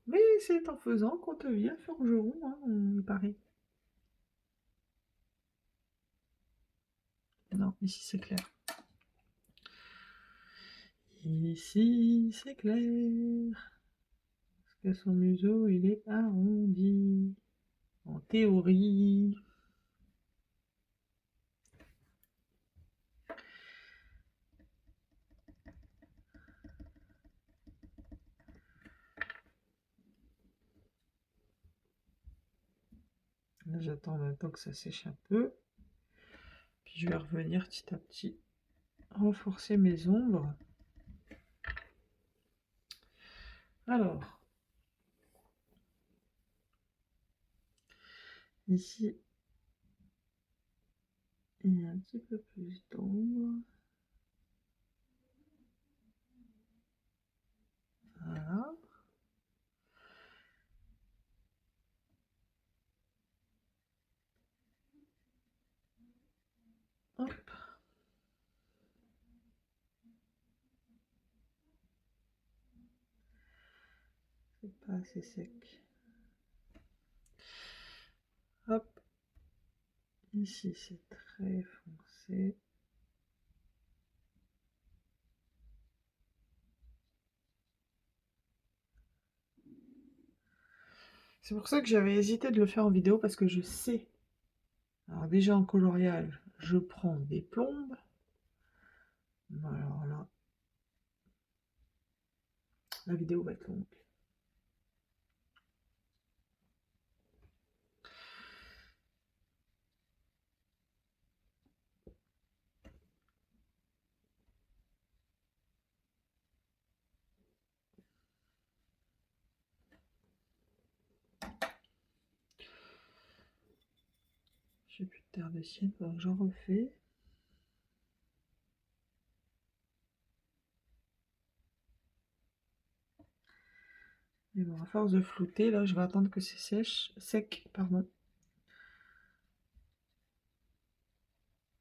Mais c'est en faisant qu'on devient forgeron, hein, il paraît. Non, ici c'est clair. Ici c'est clair. Parce que son museau, il est arrondi. En théorie. Là, j'attends en même temps que ça sèche un peu. Puis je vais revenir petit à petit renforcer mes ombres. Alors, ici, il y a un petit peu plus d'ombre. Voilà. Hop. C'est pas assez sec. Hop. Ici, c'est très foncé. C'est pour ça que j'avais hésité de le faire en vidéo parce que je sais. Alors déjà en coloriage, je prends des plombes. Alors là, la vidéo va être longue. J'ai plus de terre de sienne, donc j'en refais. Et bon, à force de flouter, là, je vais attendre que c'est sec, pardon.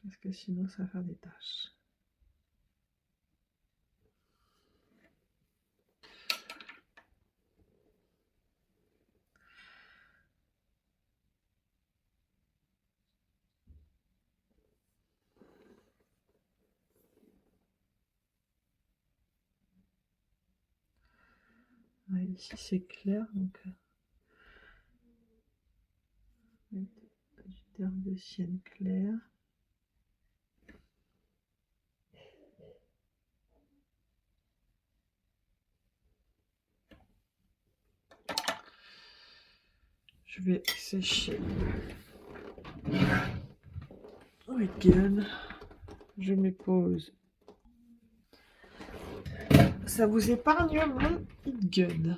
Parce que sinon, ça va faire des taches. Ouais, ici, c'est clair, donc du terre de sienne clair. Je vais sécher. Oui, gun. Je me pose. Ça vous épargne mon heat gun.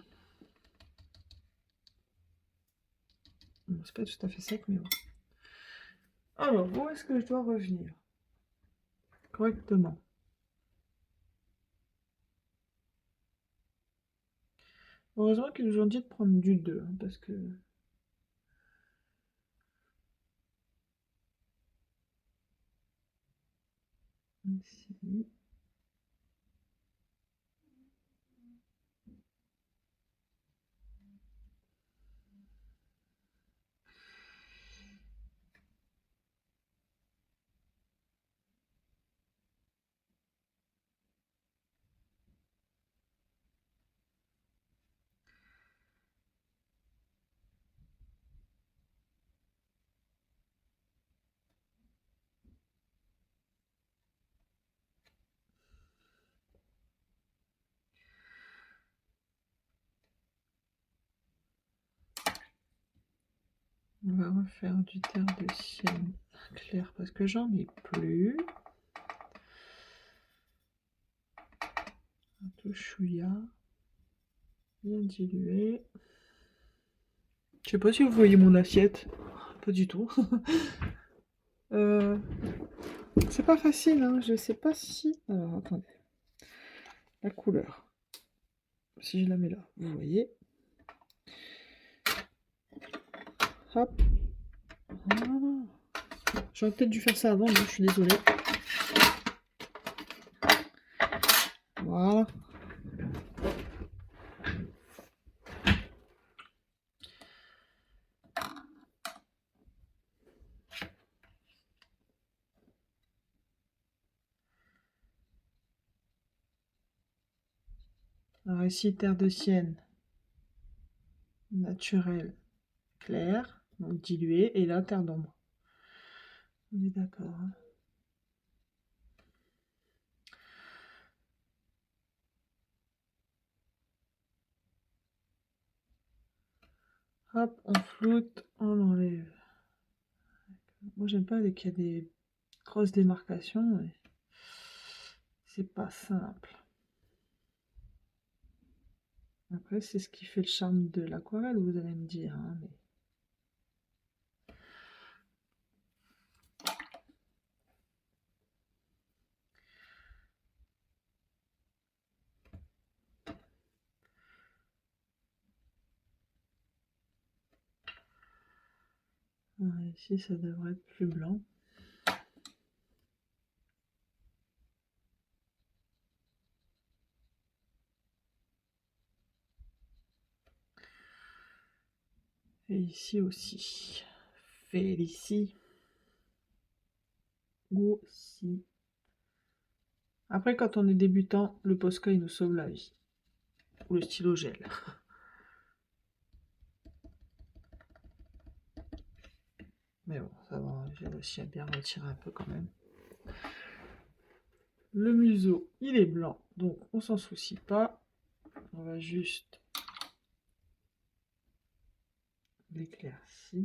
Bon, c'est pas tout à fait sec, mais bon. Alors, où est-ce que je dois revenir correctement? Heureusement qu'ils nous ont dit de prendre du 2, hein, parce que... Ici... On va refaire du terre de sienne clair parce que j'en ai plus. Un peu chouïa. Bien dilué. Je sais pas si vous voyez mon assiette. Pas du tout. C'est pas facile, hein. Je sais pas si... Alors, attendez. La couleur. Si je la mets là, vous voyez. Hop. Voilà. J'aurais peut-être dû faire ça avant, mais je suis désolée. Voilà. Alors ici, terre de sienne naturelle claire, donc diluée, et là, terre d'ombre. On est d'accord, hein. Hop, on floute, on enlève. Moi, j'aime pas dès qu'il y a des grosses démarcations. c'est pas simple. Après, c'est ce qui fait le charme de l'aquarelle, vous allez me dire. Hein, mais... ici, ça devrait être plus blanc. Et ici aussi. Félicie. Aussi. Après, quand on est débutant, le Posca, il nous sauve la vie. Ou le stylo gel. Mais bon, ça va, j'ai réussi à bien retirer un peu quand même. Le museau, il est blanc, donc on s'en soucie pas. On va juste l'éclaircir.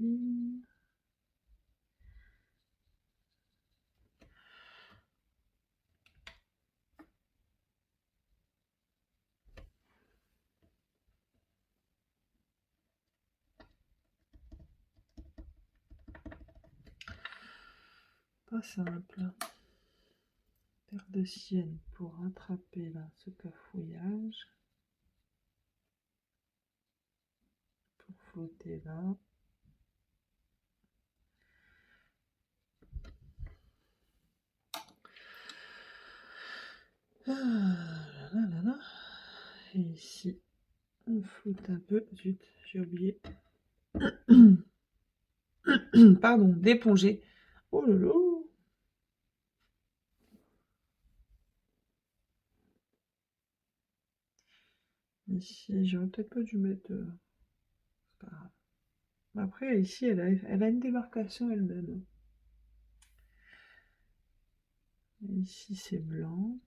Pas simple. Paire de sienne pour rattraper là ce cafouillage. Pour flotter là. Ah, là, là, là. Et ici, on floute un peu. Zut, j'ai oublié. Pardon, d'éponger. Oh là là. Ici, j'aurais peut-être pas dû mettre... c'est pas grave. Après, ici, elle a une démarcation elle-même. Ici, c'est blanc.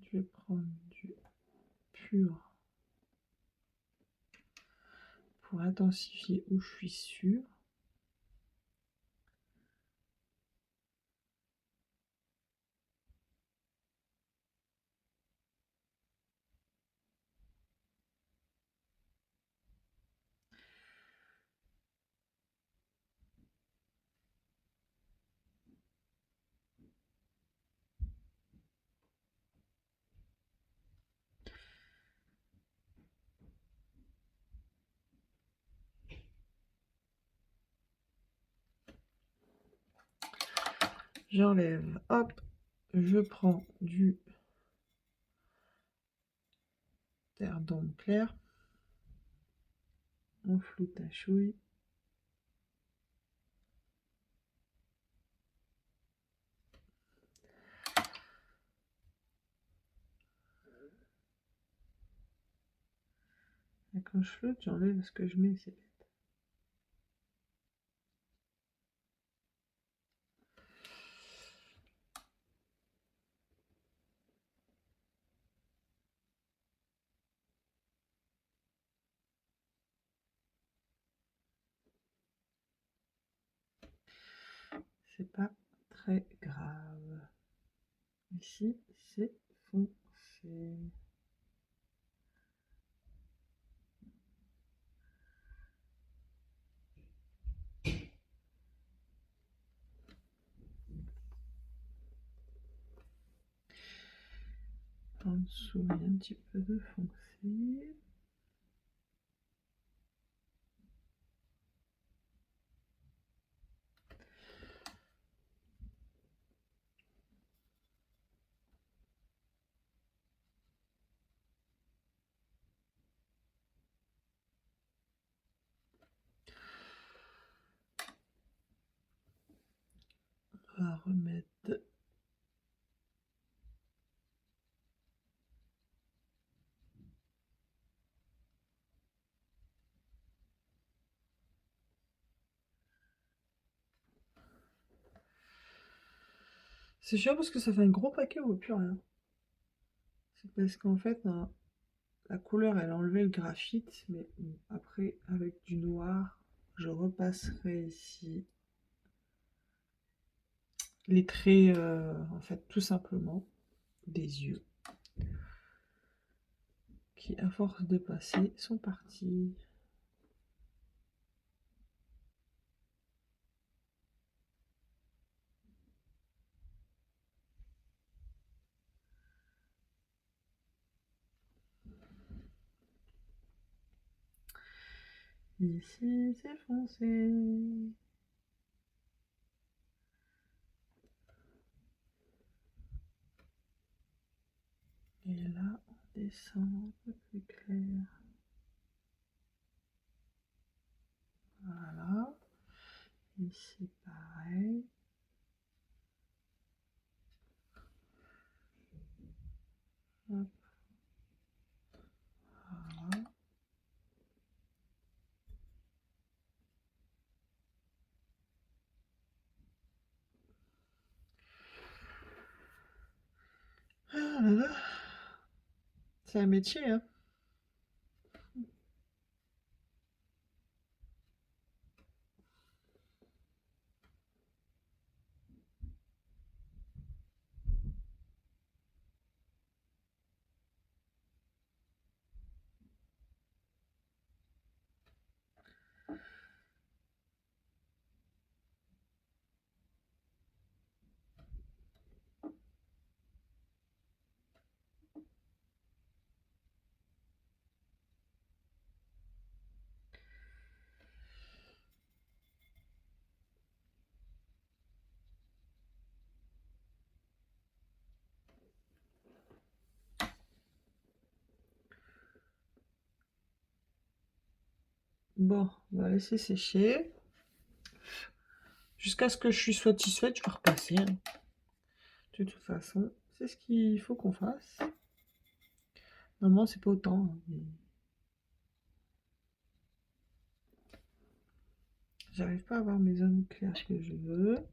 Je vais prendre du pur pour intensifier où je suis sûre. J'enlève, hop, je prends du terre d'ombre clair, on floute à chouille. Et quand je flotte, j'enlève ce que je mets, c'est bête. C'est pas très grave. Ici, c'est foncé. En dessous, il y a un petit peu de foncé. On va remettre C'est chiant parce que ça fait un gros paquet, on voit plus rien. C'est parce qu'en fait, la couleur, elle a enlevé le graphite, mais bon, après, avec du noir, je repasserai ici les traits, en fait, tout simplement, des yeux, qui, à force de passer, sont partis. Ici, c'est foncé. Et là, on descend un peu plus clair. Voilà. Ici, pareil. Hop, voilà. Ah là là. C'est un métier, hein. Bon, on va laisser sécher. Jusqu'à ce que je suis satisfaite, je vais repasser, hein. De toute façon, c'est ce qu'il faut qu'on fasse. Normalement, c'est pas autant, hein, mais j'arrive pas à avoir mes zones claires que je veux.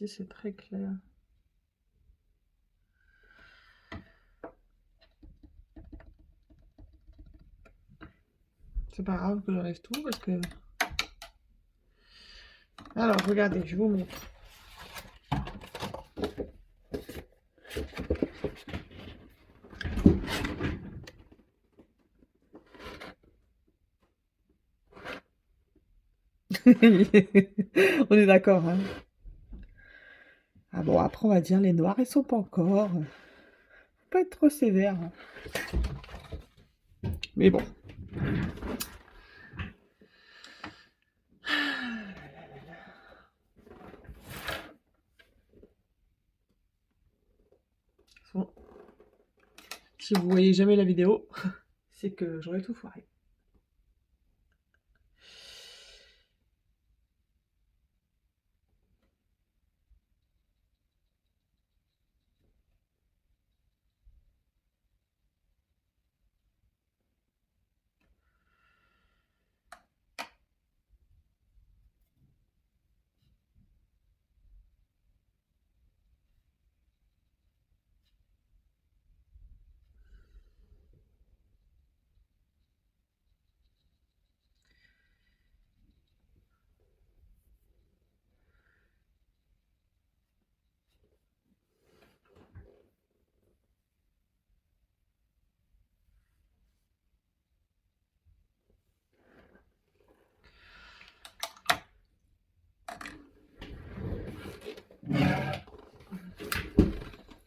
Ici, c'est très clair. C'est pas grave que j'enlève tout parce que... Alors, regardez, je vous montre. On est d'accord, hein. Ah bon, après, on va dire les noirs, ils sont pas encore. Faut pas être trop sévère, hein. Mais bon. Bon. Si vous voyez jamais la vidéo, c'est que j'aurais tout foiré.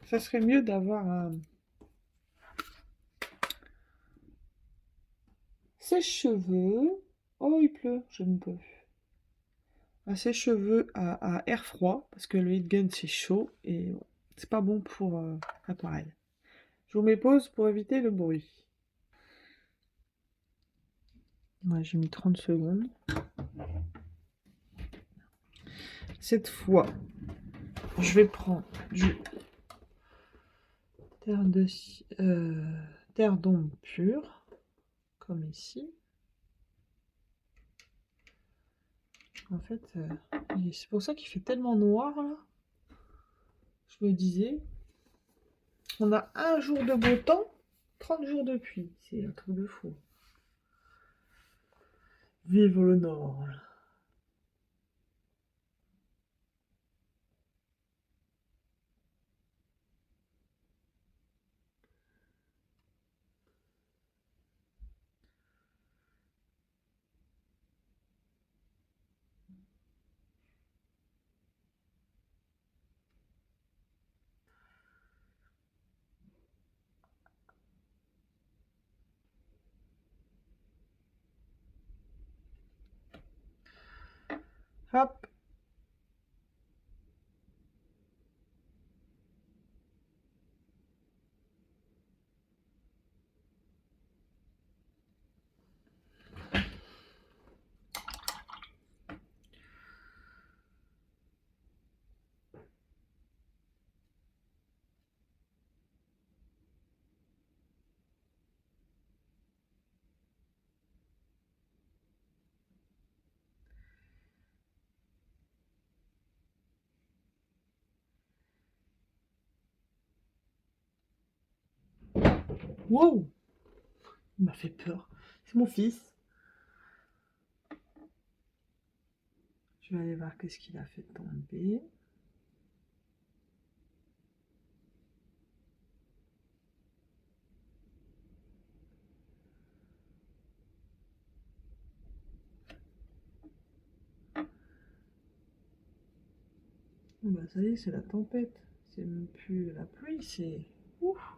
Ça serait mieux d'avoir un sèche-cheveux. Oh, il pleut, je ne peux. Un sèche-cheveux à air froid, parce que le heat gun c'est chaud et bon, C'est pas bon pour l'aquarelle. Je vous mets pause pour éviter le bruit. Ouais, j'ai mis 30 secondes. Cette fois, je vais prendre du terre d'ombre pure, comme ici. En fait, c'est pour ça qu'il fait tellement noir là. Je me disais, on a un jour de beau temps, 30 jours de pluie. C'est un truc de fou. Vive le Nord. Hop. Wow. Il m'a fait peur. C'est mon fils. Je vais aller voir qu'est-ce qu'il a fait tomber. Bah ça y est, c'est la tempête. C'est même plus la pluie, c'est... Ouf.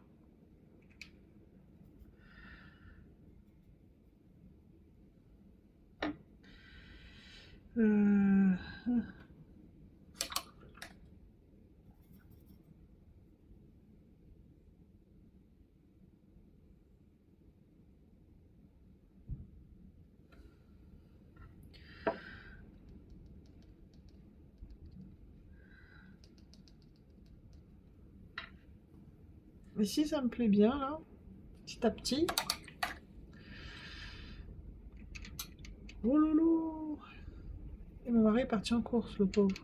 Euh... Ici, ça me plaît bien, là. Petit à petit. Oh lolo. Et mon mari est parti en course, le pauvre.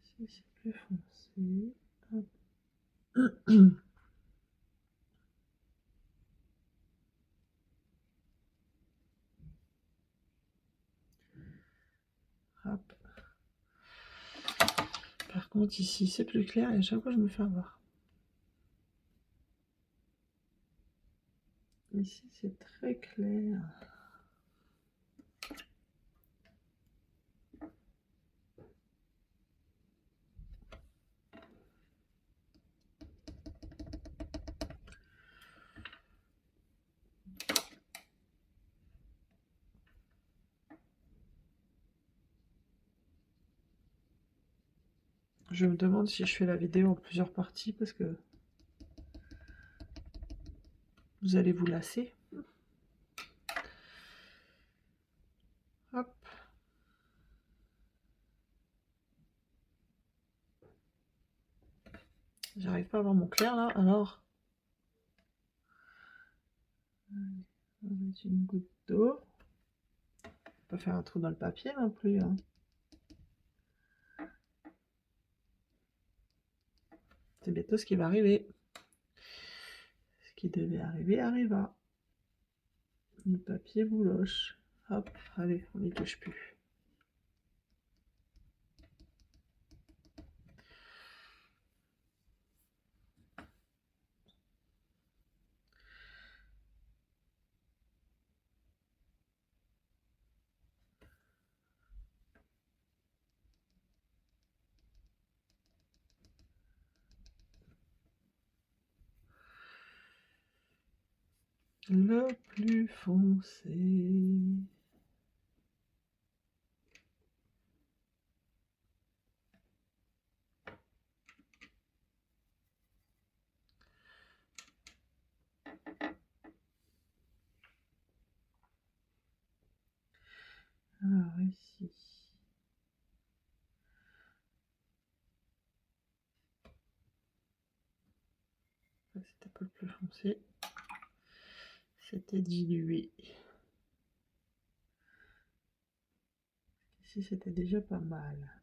Si c'est plus foncé. Hop. Hop. Par contre, ici, c'est plus clair et à chaque fois, je me fais avoir. Ici, c'est très clair. Je me demande si je fais la vidéo en plusieurs parties parce que vous allez vous lasser. Hop. J'arrive pas à avoir mon clair là, alors. On va mettre une goutte d'eau. Pas faire un trou dans le papier non plus. Hein. C'est bientôt ce qui va arriver. Ce qui devait arriver arriva. Le papier bouloche. Hop, allez, on n'y touche plus. Le plus foncé. Alors ici. C'était pas le plus foncé. C'était dilué. Ici, c'était déjà pas mal.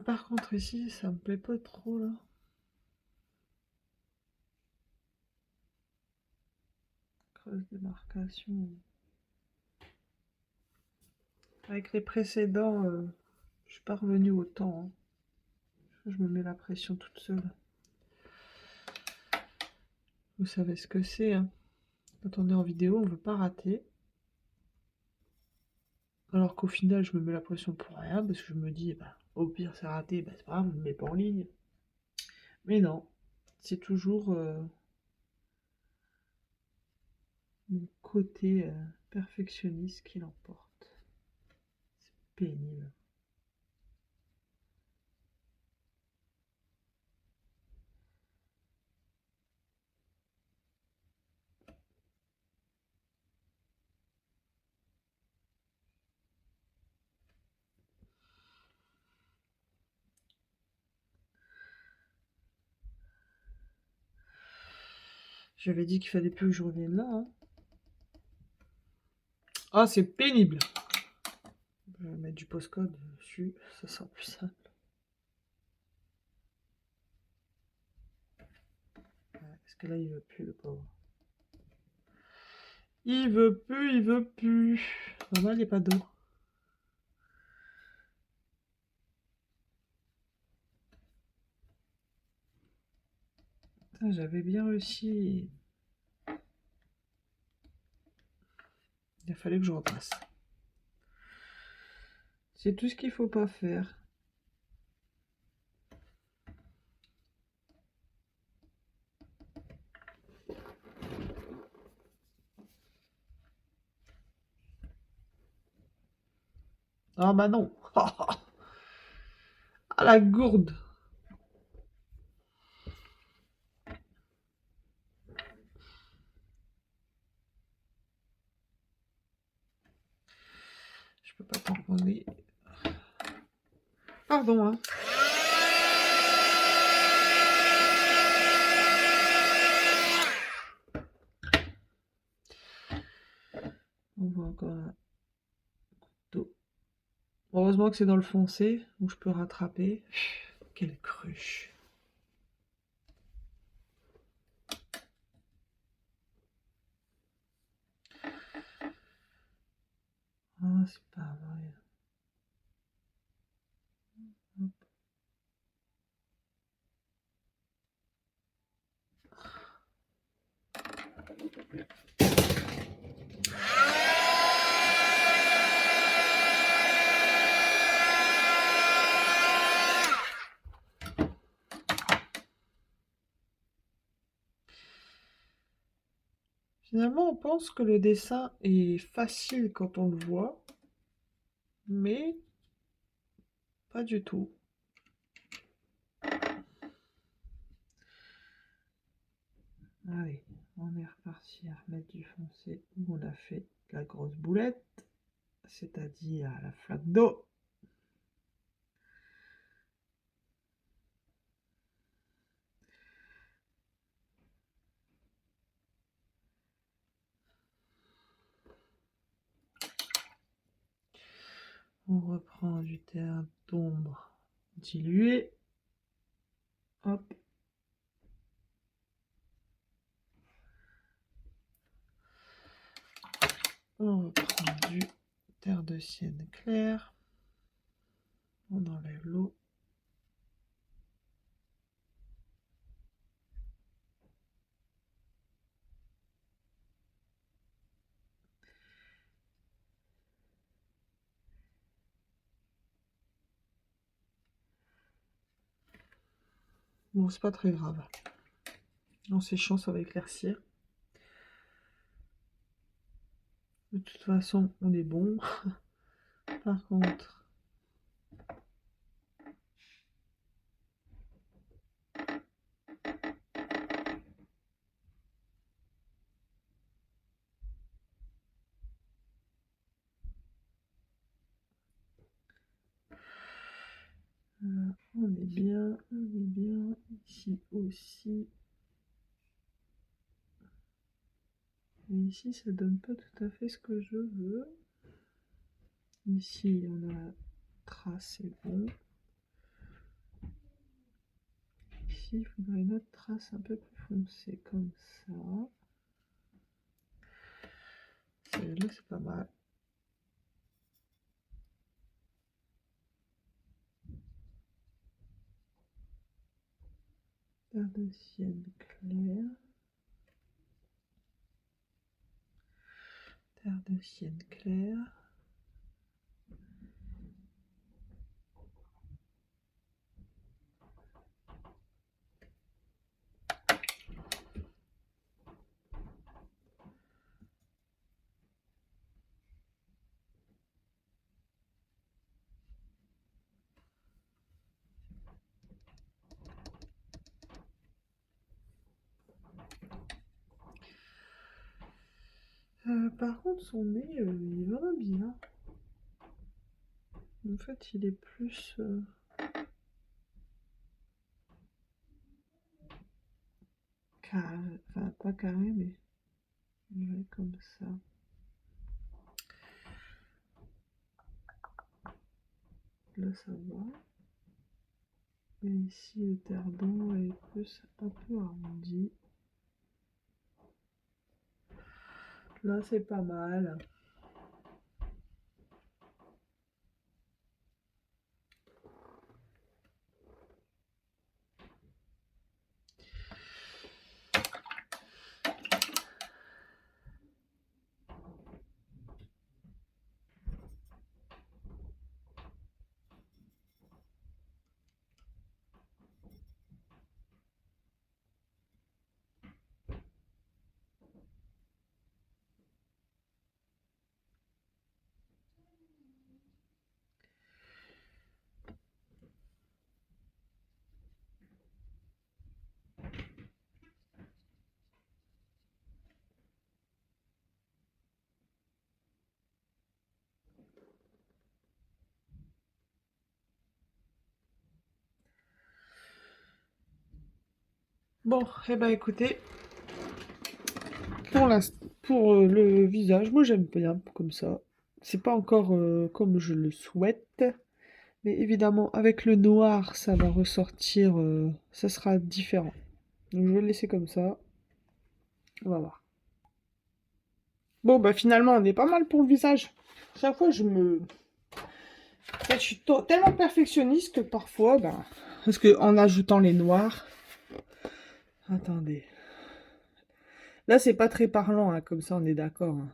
Par contre, ici, ça me plaît pas trop, là. Creuse démarcation. Avec les précédents, je suis pas revenue autant. Hein. Je me mets la pression toute seule. Vous savez ce que c'est, hein. Quand on est en vidéo, on veut pas rater. Alors qu'au final, je me mets la pression pour rien, parce que je me dis, bah, au pire, c'est raté, bah, c'est pas grave, je me mets pas en ligne. Mais non, c'est toujours mon côté perfectionniste qui l'emporte. C'est pénible. J'avais dit qu'il fallait plus que je revienne là. Hein. Ah, c'est pénible. Je vais mettre du postcode dessus, ça sera plus simple. Ouais, parce que là, il veut plus, le pauvre. Il veut plus, il veut plus. Normal, il n'y a pas d'eau. J'avais bien réussi. Il fallait que je repasse. C'est tout ce qu'il faut pas faire. Ah bah non. Ah la gourde. Je peux pas tamponner. Pardon, hein. On voit encore un couteau. Heureusement que c'est dans le foncé, où je peux rattraper. Quelle cruche. Ah, c'est pas vrai. Hop. Finalement, on pense que le dessin est facile quand on le voit, mais pas du tout. Allez, on est reparti à remettre du foncé où on a fait la grosse boulette, c'est-à-dire la flaque d'eau. On reprend du terre d'ombre dilué. Hop. On reprend du terre de sienne clair. On enlève l'eau. Bon, c'est pas très grave. En séchant, ça va éclaircir. De toute façon, on est bon. Par contre... on est bien, ici aussi. Mais ici, ça donne pas tout à fait ce que je veux. Ici, on a la trace, c'est bon. Ici, il faudrait une autre trace un peu plus foncée, comme ça. Celle-là, c'est pas mal. Terre de sienne claire. Terre de sienne claire. Par contre, son nez, il va bien. En fait, il est plus... carré. Enfin, pas carré, mais... ouais, comme ça. Là, ça va. Et ici, le terdon est plus un peu arrondi. Là, c'est pas mal. Bon, eh ben écoutez, pour le visage, moi j'aime bien comme ça. C'est pas encore comme je le souhaite, mais évidemment avec le noir, ça va ressortir, ça sera différent. Donc je vais le laisser comme ça. On va voir. Bon, bah finalement, on est pas mal pour le visage. Chaque fois, en fait, je suis tellement perfectionniste que parfois, bah... parce que en ajoutant les noirs... Attendez. Là, c'est pas très parlant, hein, comme ça, on est d'accord. Hein.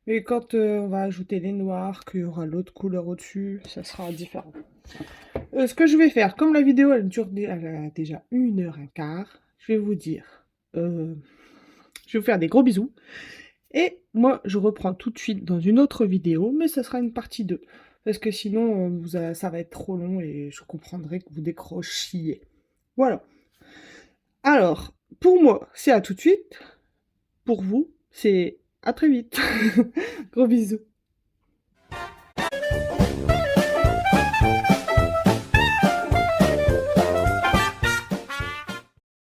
Mais quand on va ajouter les noirs, qu'il y aura l'autre couleur au-dessus, ça sera différent. Ce que je vais faire, comme la vidéo, elle a déjà 1h15, je vais vous dire... je vais vous faire des gros bisous. Et moi, je reprends tout de suite dans une autre vidéo, mais ça sera une partie 2. Parce que sinon, ça va être trop long et je comprendrai que vous décrochiez. Voilà. Alors, pour moi, c'est à tout de suite. Pour vous, c'est à très vite. Gros bisous.